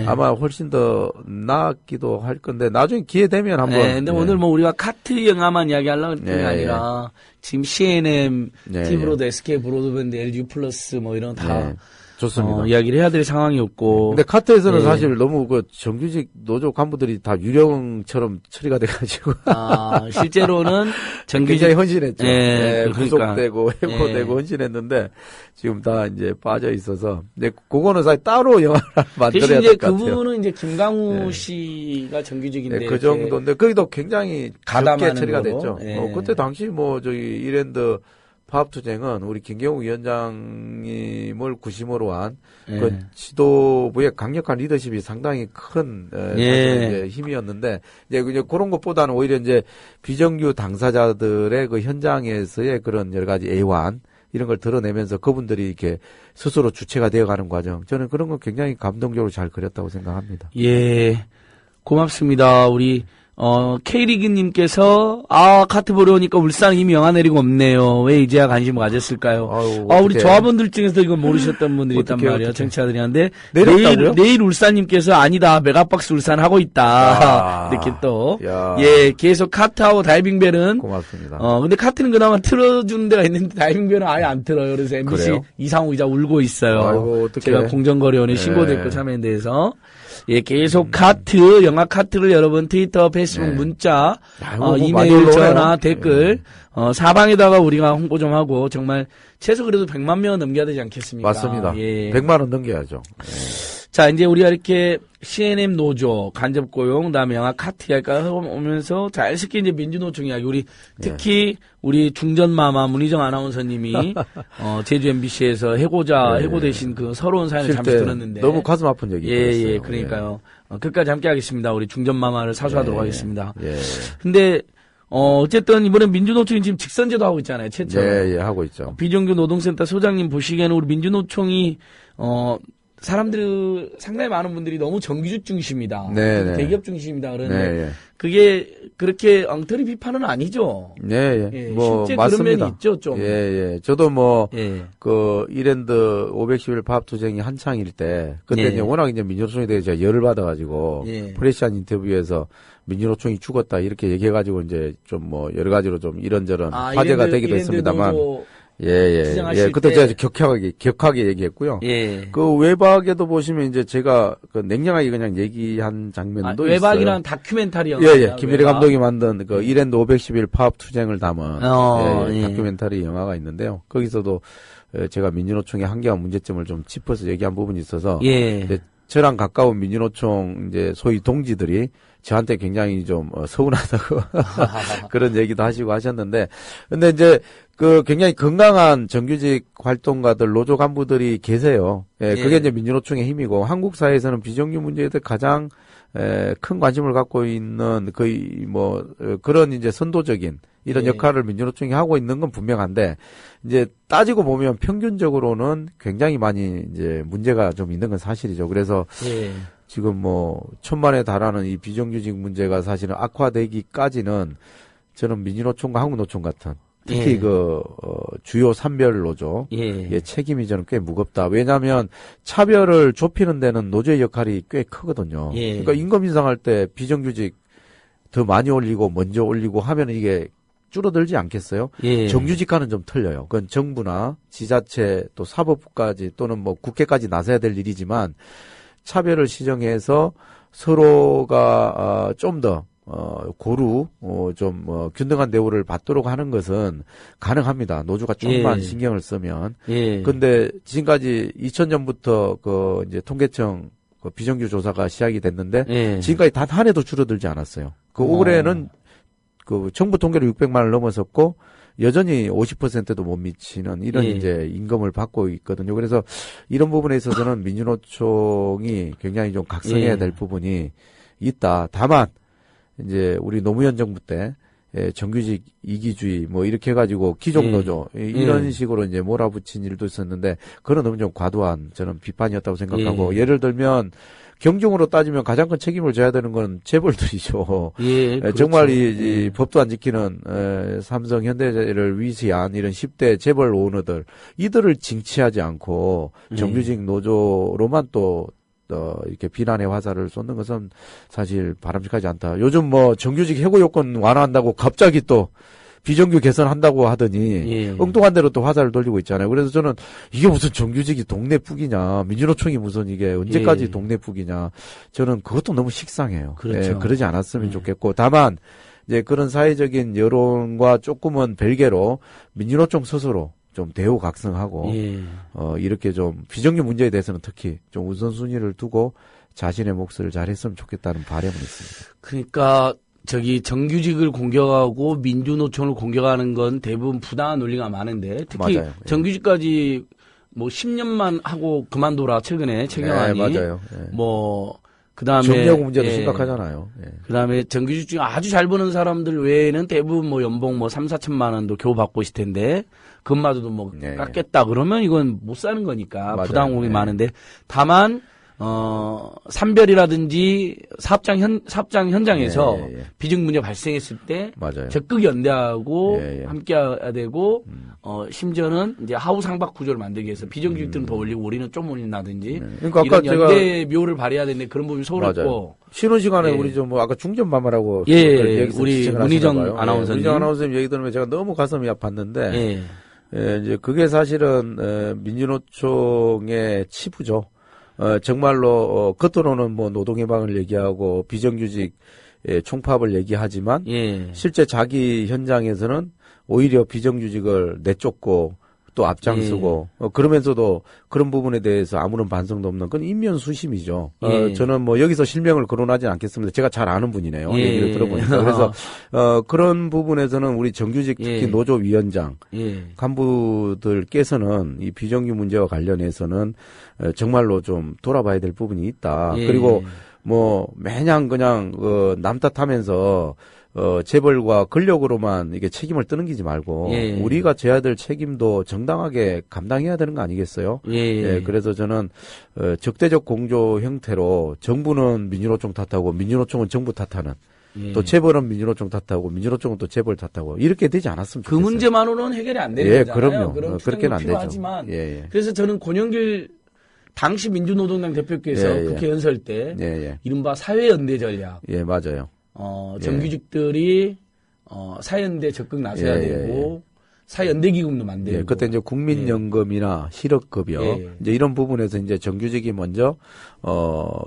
아마 훨씬 더 나았기도 할 건데, 나중에 기회 되면 한번. 근데 오늘 우리가 카트 영화만 이야기하려고 했던 게 아니라 지금 C&M, 티브로드, SK 브로드밴드, LG 플러스 이런 다 좋습니다. 이야기를 해야 될 상황이었고. 근데 카트에서는 사실 너무 정규직 노조 간부들이 다 유령처럼 처리가 돼가지고. 실제로는 굉장히 헌신했죠. 그러니까. 구속되고, 해고되고 헌신했는데, 지금 다 이제 빠져 있어서. 근데 그거는 사실 따로 영화를 만들어야 될 것 같아요. 그분은 이제 김강우 씨가 정규직인데. 그 정도인데, 거기도 굉장히 가담하게 처리가 됐죠. 그때 당시 이랜드 파업투쟁은 우리 김경욱 위원장님을 구심으로 한 그 지도부의 강력한 리더십이 상당히 큰 이제 힘이었는데 이제 그런 것보다는 오히려 이제 비정규 당사자들의 그 현장에서의 그런 여러 가지 애환 이런 걸 드러내면서 그분들이 이렇게 스스로 주체가 되어가는 과정, 저는 그런 거 굉장히 감동적으로 잘 그렸다고 생각합니다. 고맙습니다. 우리 K리그님께서, 카트 보러 오니까 울산 이미 영하 내리고 없네요. 왜 이제야 관심을 가졌을까요? 우리 조합원들 중에서 이거 모르셨던 분들이 있단 말이에요. 정치자들이한테. 내일 울산님께서 아니다. 메가박스 울산 하고 있다. 이렇게 또. 계속 카트하고 다이빙벨은. 고맙습니다. 근데 카트는 그나마 틀어주는 데가 있는데 다이빙벨은 아예 안 틀어요. 그래서 MBC 그래요? 이상우 기자 울고 있어요. 제가 공정거래원에 신고됐고 참여에 대해서. 계속 카트, 영화 카트를 여러분 트위터, 페이스북, 문자, 이메일, 전화, 댓글, 사방에다가 우리가 홍보 좀 하고, 정말, 최소 그래도 100만 명 넘겨야 되지 않겠습니까? 맞습니다. 100만 원 넘겨야죠. 자, 이제 우리가 이렇게 CNM 노조, 간접 고용, 그다음에 영화 카트 이야기가 오면서 자연스럽게 이제 민주노총 이야기, 우리 특히 우리 중전마마 문희정 아나운서님이 제주 MBC에서 해고되신 그 서러운 사연을 잠시 들었는데 너무 가슴 아픈 얘기 들었어요. 예, 그러니까요. 끝까지 함께 하겠습니다. 우리 중전마마를 사수하도록 하겠습니다. 예. 근데 어쨌든 이번에 민주노총이 지금 직선제도 하고 있잖아요. 최초. 예, 하고 있죠. 비정규 노동센터 소장님 보시기에는 우리 민주노총이 사람들 상당히 많은 분들이 너무 정규직 중심이다. 네. 대기업 중심이다 그러는데 그게 그렇게 엉터리 비판은 아니죠. 네. 예, 뭐 실제 맞습니다. 그런 면이 있죠, 좀. 예. 저도 그 이랜드 510일 파업투쟁이 한창일 때 그때 이제 워낙 이제 민주노총에 대해서 제가 열을 받아가지고 프레시한 인터뷰에서 민주노총이 죽었다 이렇게 얘기해가지고 이제 좀 뭐 여러 가지로 좀 이런저런 화제가 되기도 했습니다만. 예. 그때 제가 격하게 얘기했고요. 그 외박에도 보시면 이제 제가 그 냉정하게 그냥 얘기한 장면도 있어요. 외박이란 다큐멘터리 영화. 예. 김일애 감독이 만든 그 이랜드 510일 파업 투쟁을 담은 다큐멘터리 영화가 있는데요. 거기서도 제가 민주노총의 한계와 문제점을 좀 짚어서 얘기한 부분이 있어서 저랑 가까운 민주노총 이제 소위 동지들이 저한테 굉장히 좀 서운하다고 그런 얘기도 하시고 하셨는데, 근데 이제 그 굉장히 건강한 정규직 활동가들, 노조 간부들이 계세요. 그게 이제 민주노총의 힘이고, 한국 사회에서는 비정규 문제에 대해 가장 큰 관심을 갖고 있는 거의 뭐 그런 이제 선도적인 이런 역할을 민주노총이 하고 있는 건 분명한데, 이제 따지고 보면 평균적으로는 굉장히 많이 이제 문제가 좀 있는 건 사실이죠. 그래서 지금 뭐 1,000만에 달하는 이 비정규직 문제가 사실은 악화되기까지는 저는 민주노총과 한국노총 같은 특히 주요 산별 노조의 책임이 저는 꽤 무겁다. 왜냐하면 차별을 좁히는 데는 노조의 역할이 꽤 크거든요. 그러니까 임금 인상할 때 비정규직 더 많이 올리고 먼저 올리고 하면 이게 줄어들지 않겠어요? 정규직과는 좀 틀려요. 그건 정부나 지자체 또 사법부까지 또는 뭐 국회까지 나서야 될 일이지만 차별을 시정해서 서로가 좀 더 균등한 대우를 받도록 하는 것은 가능합니다. 노조가 좀만 신경을 쓰면. 근데 지금까지 2000년부터 그 이제 통계청 그 비정규 조사가 시작이 됐는데 지금까지 단 한 해도 줄어들지 않았어요. 그 올해는 그 정부 통계로 600만을 넘어섰고 여전히 50%도 못 미치는 이런 이제 임금을 받고 있거든요. 그래서 이런 부분에 있어서는 민주노총이 굉장히 좀 각성해야 될 부분이 있다. 다만 이제 우리 노무현 정부 때 정규직 이기주의 뭐 이렇게 해가지고 기존 노조 이런 식으로 이제 몰아붙인 일도 있었는데 그건 너무 좀 과도한 저는 비판이었다고 생각하고 예를 들면 경종으로 따지면 가장 큰 책임을 져야 되는 건 재벌들이죠. 그렇죠. 정말 이 법도 안 지키는 삼성, 현대를 위시한 이런 10대 재벌 오너들 이들을 징치하지 않고 정규직 노조로만 또 이렇게 비난의 화살을 쏟는 것은 사실 바람직하지 않다. 요즘 뭐 정규직 해고 요건 완화한다고 갑자기 또 비정규 개선한다고 하더니 엉뚱한 대로 또 화살을 돌리고 있잖아요. 그래서 저는 이게 무슨 정규직이 동네북이냐, 민주노총이 무슨 이게 언제까지 동네북이냐, 저는 그것도 너무 식상해요. 그렇죠. 그러지 않았으면 좋겠고, 다만 이제 그런 사회적인 여론과 조금은 별개로 민주노총 스스로 좀 대우 각성하고 이렇게 좀 비정규 문제에 대해서는 특히 좀 우선순위를 두고 자신의 몫을 잘했으면 좋겠다는 바람은 있습니다. 그러니까 정규직을 공격하고 민주노총을 공격하는 건 대부분 부당한 논리가 많은데 특히 맞아요. 정규직까지 뭐 10년만 하고 그만둬라 최근에 최경환이 맞아요. 뭐 그다음에 정리하고 문제도 심각하잖아요. 그다음에 정규직 중에 아주 잘 버는 사람들 외에는 대부분 뭐 연봉 뭐 3-4천만 원도 겨우 받고 있을 텐데 그것마저도 뭐 깎겠다 그러면 이건 못 사는 거니까 부당한 공이 많은데 다만 산별이라든지 사업장 현장에서 비정 문제 발생했을 때 적극 연대하고 함께 해야 되고 심지어는 이제 하우 상박 구조를 만들기 위해서 비정규직들은 더 올리고 우리는 좀 올린다든지 그러니까 이런 연대 묘를 발휘해야 되는데 그런 부분이 소홀했고 쉬는 시간에 우리 좀 뭐 아까 중전마마라고 우리 문희정 아나운서님 문희정 아나운서님 얘기 들으면 제가 너무 가슴이 아팠는데 이제 그게 사실은 민주노총의 치부죠. 정말로 겉으로는 뭐 노동해방을 얘기하고 비정규직 총파업을 얘기하지만 실제 자기 현장에서는 오히려 비정규직을 내쫓고 또 앞장서고 그러면서도 그런 부분에 대해서 아무런 반성도 없는 그건 인면수심이죠. 저는 뭐 여기서 실명을 거론하지 않겠습니다. 제가 잘 아는 분이네요. 얘기를 들어보니까. 그래서 그런 부분에서는 우리 정규직 특히 노조위원장 간부들께서는 이 비정규 문제와 관련해서는 정말로 좀 돌아봐야 될 부분이 있다. 그리고 뭐 매냥 그냥 남 탓하면서 재벌과 권력으로만 이게 책임을 떠넘기지 말고 우리가 져야 될 책임도 정당하게 감당해야 되는 거 아니겠어요? 그래서 저는 적대적 공조 형태로 정부는 민주노총 탓하고 민주노총은 정부 탓하는 또 재벌은 민주노총 탓하고 민주노총은 또 재벌 탓하고 이렇게 되지 않았으면 좋겠어요. 그 문제만으로는 해결이 안 되는 거잖아요. 그럼요. 그렇게는 안 필요하지만 그래서 저는 권영길 당시 민주노동당 대표께서 국회 연설 때 이른바 사회연대 전략. 맞아요. 정규직들이 사연대 적극 나서야 되고 사연대 기금도 만들고. 그때 이제 국민연금이나 실업급여 이제 이런 부분에서 이제 정규직이 먼저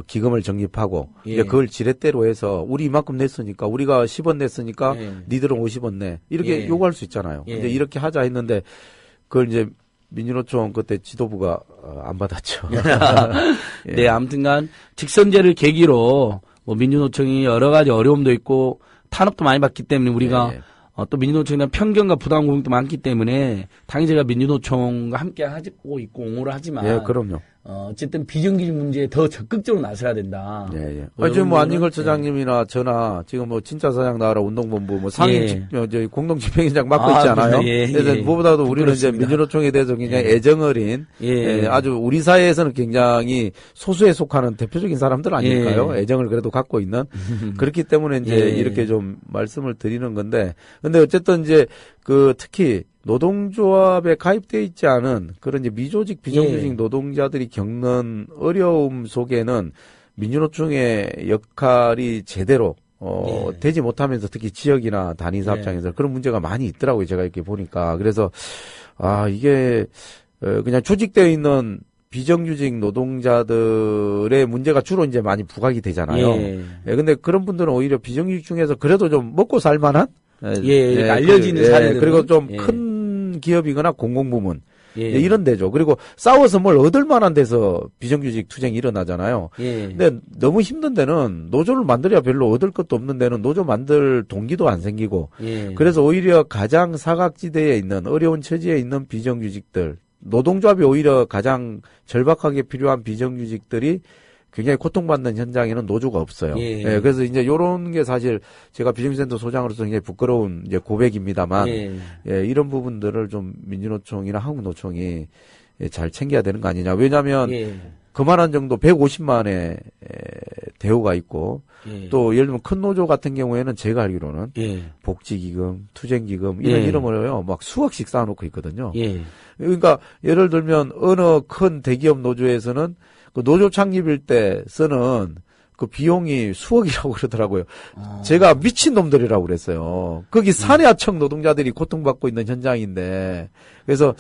기금을 적립하고 이제 그걸 지렛대로 해서 우리 이만큼 냈으니까 우리가 10원 냈으니까 니들은 50원 내 이렇게 요구할 수 있잖아요. 이제 이렇게 하자 했는데 그걸 이제 민주노총 그때 지도부가 안 받았죠. 네, 아무튼간 직선제를 계기로 뭐 민주노총이 여러 가지 어려움도 있고 탄압도 많이 받기 때문에 우리가 또 민주노총에 대한 편견과 부당 공격도 많기 때문에 당연히 제가 민주노총과 함께 하고 있고 옹호를 하지만 그럼요. 어쨌든 비정규직 문제에 더 적극적으로 나서야 된다. 지금 뭐 안진걸 처장님이나 저나 지금 뭐 진짜 사장 나와라 운동본부 뭐 상임 공동 집행위원장 맡고 있잖아요. 그래서 무엇보다도 우리는 이제 민주노총에 대해서 굉장히 애정 어린 아주 우리 사회에서는 굉장히 소수에 속하는 대표적인 사람들 아닐까요? 애정을 그래도 갖고 있는 그렇기 때문에 이제 이렇게 좀 말씀을 드리는 건데 근데 어쨌든 이제 그 특히 노동조합에 가입되어 있지 않은 그런 이제 미조직 비정규직 노동자들이 겪는 어려움 속에는 민주노총의 역할이 제대로 되지 못하면서 특히 지역이나 단위사업장에서 그런 문제가 많이 있더라고요. 제가 이렇게 보니까. 그래서 이게 그냥 조직되어 있는 비정규직 노동자들의 문제가 주로 이제 많이 부각이 되잖아요. 근데 그런 분들은 오히려 비정규직 중에서 그래도 좀 먹고 살만한 알려지는 사례들 그리고 좀 큰 기업이거나 공공부문 이런 데죠. 그리고 싸워서 뭘 얻을 만한 데서 비정규직 투쟁이 일어나잖아요. 근데 너무 힘든 데는 노조를 만들어야 별로 얻을 것도 없는 데는 노조 만들 동기도 안 생기고 그래서 오히려 가장 사각지대에 있는 어려운 처지에 있는 비정규직들 노동조합이 오히려 가장 절박하게 필요한 비정규직들이 굉장히 고통받는 현장에는 노조가 없어요. 그래서 이제 요런 게 사실 제가 비정규직센터 소장으로서 굉장히 부끄러운 이제 고백입니다만, 이런 부분들을 좀 민주노총이나 한국노총이 잘 챙겨야 되는 거 아니냐. 왜냐하면 그만한 정도 150만의 대우가 있고, 또 예를 들면 큰 노조 같은 경우에는 제가 알기로는 복지기금, 투쟁기금 이런 이름으로요 막 수억씩 쌓아놓고 있거든요. 그러니까 예를 들면 어느 큰 대기업 노조에서는 그 노조 창립일 때 쓰는 그 비용이 수억이라고 그러더라고요. 제가 미친놈들이라고 그랬어요. 거기 사내하청 노동자들이 고통받고 있는 현장인데. 그래서,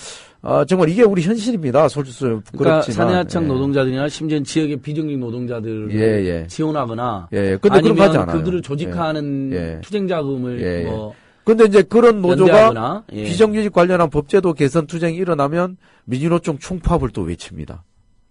정말 이게 우리 현실입니다. 솔직히 부끄럽지만. 그러니까 사내하청 노동자들이나 심지어 지역의 비정규직 노동자들을 지원하거나. 근데 그런 거 하지 않아요. 그들을 조직하는 투쟁자금을 근데 이제 그런 노조가 비정규직 관련한 법제도 개선 투쟁이 일어나면 민주노총 총파업을 또 외칩니다.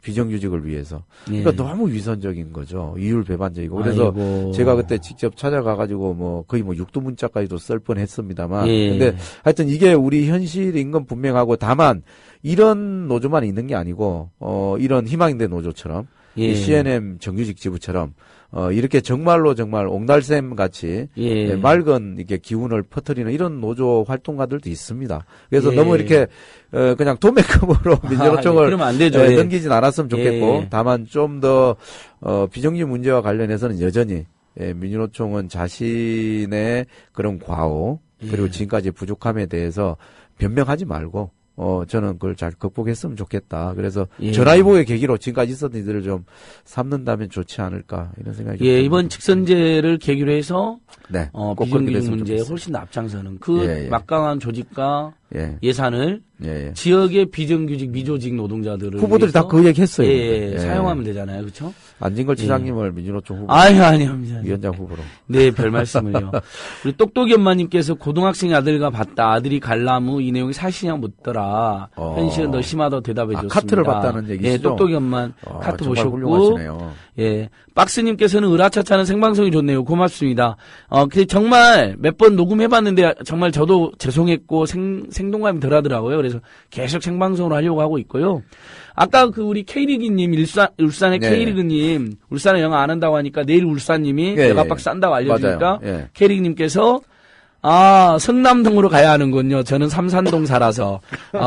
비정규직을 위해서. 그러니까 너무 위선적인 거죠. 이율 배반적이고. 그래서 제가 그때 직접 찾아가가지고 뭐 거의 뭐 육두문자까지도 쓸 뻔했습니다만. 근데 하여튼 이게 우리 현실인 건 분명하고 다만 이런 노조만 있는 게 아니고 이런 희망인대 노조처럼 이 CNM 정규직 지부처럼 이렇게 정말 옥날샘 같이 맑은 이렇게 기운을 퍼뜨리는 이런 노조 활동가들도 있습니다. 그래서 너무 이렇게 그냥 도매금으로 민주노총을 넘기진 않았으면 좋겠고 다만 좀 더 비정규직 문제와 관련해서는 여전히 민주노총은 자신의 그런 과오 그리고 지금까지 부족함에 대해서 변명하지 말고 저는 그걸 잘 극복했으면 좋겠다. 그래서 전화위복의 계기로 지금까지 있었던 일들을 좀 삼는다면 좋지 않을까 이런 생각이 듭니다. 이번 직선제를 계기로 해서 비정규직 문제에 훨씬 더 앞장서는 그 막강한 조직과 예. 예산을 예. 지역의 비정규직 미조직 노동자들을 후보들이 다 그 얘기 했어요. 예, 사용하면 되잖아요. 그렇죠? 안진걸 지사님을 민주노총 후보. 아니요. 위원장 후보로. 네, 별 말씀을요. 우리 똑똑이 엄마님께서 고등학생 아들과 봤다. 아들이 관람후 이 내용이 사실이냐 묻더라. 현실은 더 심하다고 대답해 줬습니다. 카트를 봤다는 얘기시죠? 예, 똑똑이 엄마 카트 보셨고. 훌륭하시네요. 예. 박스님께서는 으라차차는 생방송이 좋네요. 고맙습니다. 정말 몇 번 녹음해봤는데 정말 저도 죄송했고 생동감이 덜 하더라고요. 그래서 계속 생방송으로 하려고 하고 있고요. 아까 우리 K리그님, 울산의 네. K리그님, 울산에 영화 안 한다고 하니까 내일 울산님이 외갓박 싼다고 알려주니까 예. K리그님께서 성남동으로 가야 하는군요. 저는 삼산동 살아서.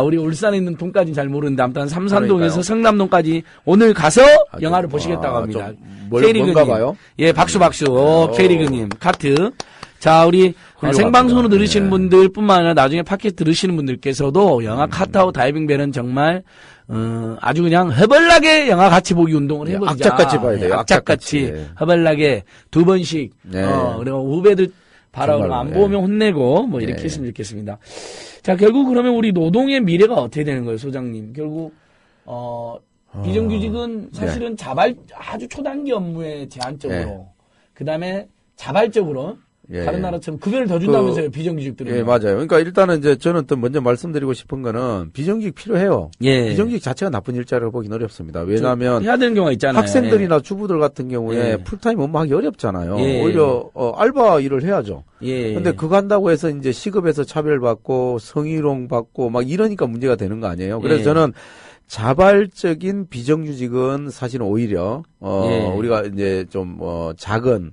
우리 울산에 있는 동까지는 잘 모르는데, 아무튼 삼산동에서 그러니까요. 성남동까지 오늘 가서 영화를 보시겠다고 합니다. K리그님. 봐요? 예, 박수. K리그님, 카트. 자, 우리 생방송으로 들으시는 분들 뿐만 아니라 나중에 팟캐스트 들으시는 분들께서도 영화 카트하고 다이빙벨은 정말, 아주 그냥 허벌나게 영화 같이 보기 운동을 해보자. 악착같이 봐야 돼요. 악착같이. 허벌나게 2번씩. 네. 그리고 후배들 바라고 안 보면 혼내고 뭐 이렇게 했으면 좋겠습니다. 자, 결국 그러면 우리 노동의 미래가 어떻게 되는 거예요, 소장님? 결국 비정규직은 사실은 아주 초단기 업무에 제한적으로 그다음에 자발적으로 다른 나라처럼 급여를 더 준다면서요, 비정규직들은. 예, 맞아요. 그러니까 일단은 이제 저는 또 먼저 말씀드리고 싶은 거는 비정규직 필요해요. 예. 비정규직 자체가 나쁜 일자리를 보기는 어렵습니다. 왜냐하면 해야 되는 경우가 있잖아요. 학생들이나 주부들 같은 경우에 풀타임 업무하기 어렵잖아요. 오히려 알바 일을 해야죠. 근데 그거 한다고 해서 이제 시급에서 차별받고 성희롱 받고 막 이러니까 문제가 되는 거 아니에요. 그래서 저는 자발적인 비정규직은 사실은 오히려 우리가 이제 좀 작은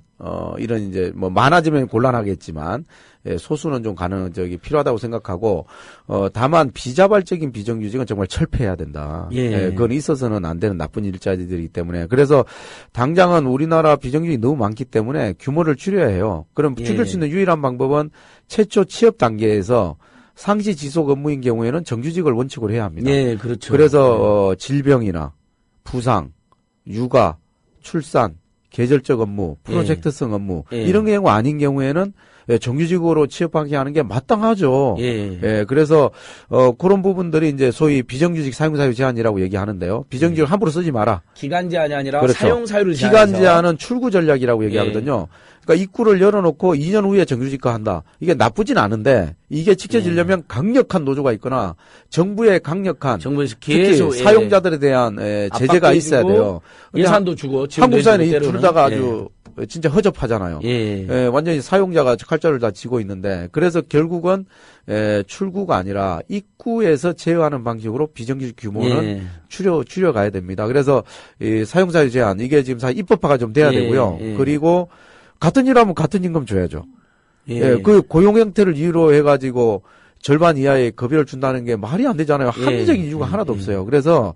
이런 이제 많아지면 곤란하겠지만 소수는 좀 필요하다고 생각하고 다만 비자발적인 비정규직은 정말 철폐해야 된다. 그건 있어서는 안 되는 나쁜 일자리들이기 때문에 그래서 당장은 우리나라 비정규직이 너무 많기 때문에 규모를 줄여야 해요. 그럼 줄일 수 있는 유일한 방법은 최초 취업 단계에서 상시 지속 업무인 경우에는 정규직을 원칙으로 해야 합니다. 그렇죠. 그래서 질병이나 부상, 육아, 출산, 계절적 업무, 프로젝트성 업무 이런 경우 아닌 경우에는 정규직으로 취업하게 하는 게 마땅하죠. 그래서 그런 부분들이 이제 소위 비정규직 사용사유 제한이라고 얘기하는데요. 비정규직을 함부로 쓰지 마라. 기간 제한이 아니라 그렇죠. 사용 사유를 제한해서. 기간 제한은 출구 전략이라고 얘기하거든요. 그러니까 입구를 열어놓고 2년 후에 정규직화 한다. 이게 나쁘진 않은데 이게 지켜지려면 강력한 노조가 있거나 정부의 강력한 정부에서 계속 특히 사용자들에 대한 제재가 있어야 돼요. 예산도 주고 한국 사회는 이 둘 다가 아주 진짜 허접하잖아요. 완전히 사용자가 칼자를 다 쥐고 있는데 그래서 결국은 출구가 아니라 입구에서 제어하는 방식으로 비정규직 규모는 줄여가야 됩니다. 그래서 이 사용자유 제한 이게 지금 입법화가 좀 돼야 되고요. 그리고 같은 일 하면 같은 임금 줘야죠. 그 고용 형태를 이유로 해가지고 절반 이하의 급여를 준다는 게 말이 안 되잖아요. 합리적인 이유가 하나도 없어요. 그래서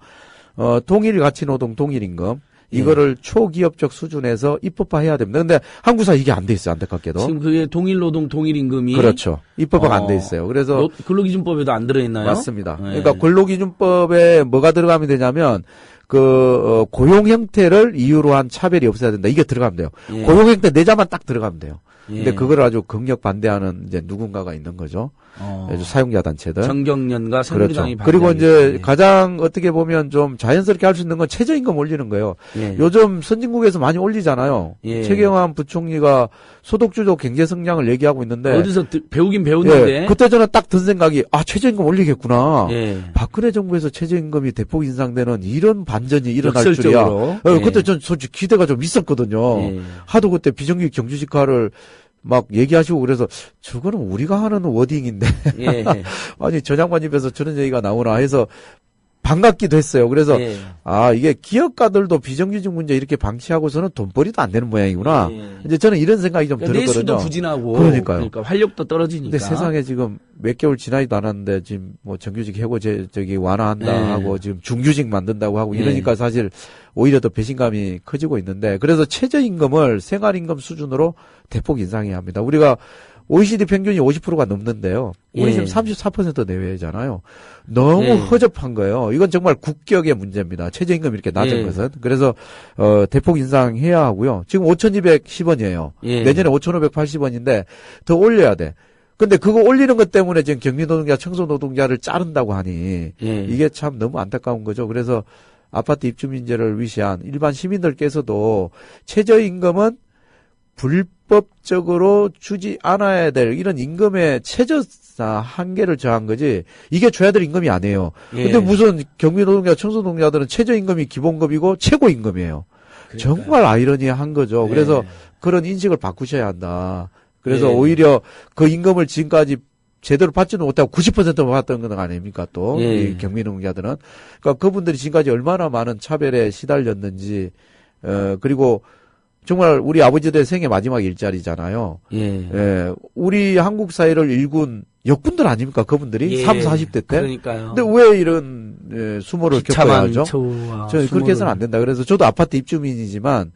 동일 가치 노동 동일 임금 이거를 초기업적 수준에서 입법화해야 됩니다. 근데 한국 사회 이게 안 돼 있어요. 안타깝게도. 지금 그게 동일 노동 동일 임금이 그렇죠. 입법화가 안 돼 있어요. 그래서 근로기준법에도 안 들어 있나요? 맞습니다. 그러니까 근로기준법에 뭐가 들어가면 되냐면 고용 형태를 이유로 한 차별이 없어야 된다. 이게 들어가면 돼요. 고용 형태 내자만 딱 들어가면 돼요. 근데 그걸 아주 극력 반대하는 이제 누군가가 있는 거죠. 사용자 단체들. 정경련과 새누리당이 그렇죠. 그리고 이제 가장 어떻게 보면 좀 자연스럽게 할 수 있는 건 최저임금 올리는 거예요. 요즘 선진국에서 많이 올리잖아요. 최경환 부총리가 소득주도 경제 성장을 얘기하고 있는데 어디서 배우긴 배웠는데 그때 저는 딱 든 생각이 최저임금 올리겠구나. 박근혜 정부에서 최저임금이 대폭 인상되는 이런 반전이 일어날 줄이야. 그때 전 솔직히 기대가 좀 있었거든요. 하도 그때 비정규직 정규직화를 막 얘기하시고 그래서 저거는 우리가 하는 워딩인데 아니 전 양반 입에서 저런 얘기가 나오나 해서 반갑기도 했어요. 그래서 이게 기업가들도 비정규직 문제 이렇게 방치하고서는 돈벌이도 안 되는 모양이구나. 이제 저는 이런 생각이 좀 들었거든요. 내수도 부진하고 그러니까요. 그러니까 활력도 떨어지니까. 근데 세상에 지금 몇 개월 지나지도 않았는데 지금 뭐 정규직 해고 완화한다 하고 지금 중규직 만든다고 하고 이러니까 사실 오히려 더 배신감이 커지고 있는데 그래서 최저임금을 생활임금 수준으로 대폭 인상해야 합니다. 우리가 OECD 평균이 50%가 넘는데요. 우리 지금 34% 내외잖아요. 너무 허접한 거예요. 이건 정말 국격의 문제입니다. 최저임금 이렇게 낮은 것은. 그래서 대폭 인상해야 하고요. 지금 5,210원이에요. 내년에 5,580원인데 더 올려야 돼. 근데 그거 올리는 것 때문에 지금 격리노동자, 청소노동자를 자른다고 하니 이게 참 너무 안타까운 거죠. 그래서 아파트 입주민제를 위시한 일반 시민들께서도 최저임금은 불법적으로 주지 않아야 될 이런 임금의 최저사 한계를 정한 거지 이게 줘야 될 임금이 아니에요. 근데 무슨 격리노동자, 청소노동자들은 최저임금이 기본급이고 최고임금이에요. 그러니까요. 정말 아이러니한 거죠. 그래서 그런 인식을 바꾸셔야 한다. 그래서 오히려 그 임금을 지금까지 제대로 받지는 못하고 90%만 받았던 건 아닙니까 또 이 격리노동자들은. 그러니까 그분들이 지금까지 얼마나 많은 차별에 시달렸는지 그리고 정말 우리 아버지들의 생애 마지막 일자리잖아요. 우리 한국 사회를 일군 역군들 아닙니까 그분들이 30, 40대 때. 그러니까요. 근데 왜 이런 수모를 겪어야 하죠? 저는 그렇게 해서는 안 된다. 그래서 저도 아파트 입주민이지만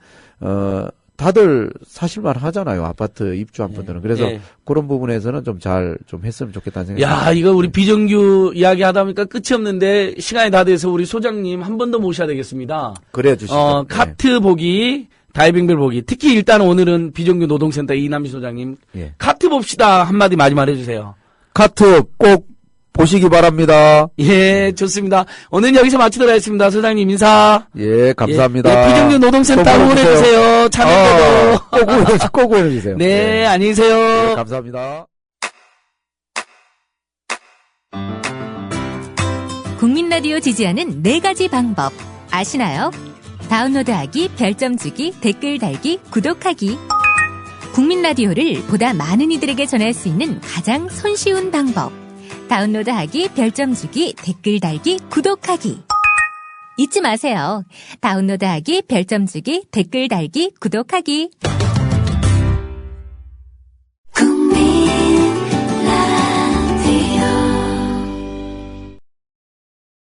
다들 사실만 하잖아요. 아파트 입주한 분들은. 그래서 그런 부분에서는 좀 잘 좀 했으면 좋겠다는 생각이 듭니다. 야, 이거 우리 비정규 이야기 하다 보니까 끝이 없는데 시간이 다 돼서 우리 소장님 한 번 더 모셔야 되겠습니다. 그래 주시죠. 카트 보기, 다이빙벨 보기. 특히 일단 오늘은 비정규 노동센터 이남희 소장님. 카트 봅시다. 한마디 마지막 해주세요. 카트 꼭 보시기 바랍니다. 예, 좋습니다. 오늘은 여기서 마치도록 하겠습니다. 소장님 인사. 예, 감사합니다. 예, 비정규 노동센터 응원해주세요. 참여도 꼭 응원해주세요. 네, 안녕히 계세요. 네, 감사합니다. 국민라디오 지지하는 4가지 방법 아시나요? 다운로드하기, 별점 주기, 댓글 달기, 구독하기. 국민라디오를 보다 많은 이들에게 전할 수 있는 가장 손쉬운 방법. 다운로드하기, 별점 주기, 댓글 달기, 구독하기. 잊지 마세요. 다운로드하기, 별점 주기, 댓글 달기, 구독하기.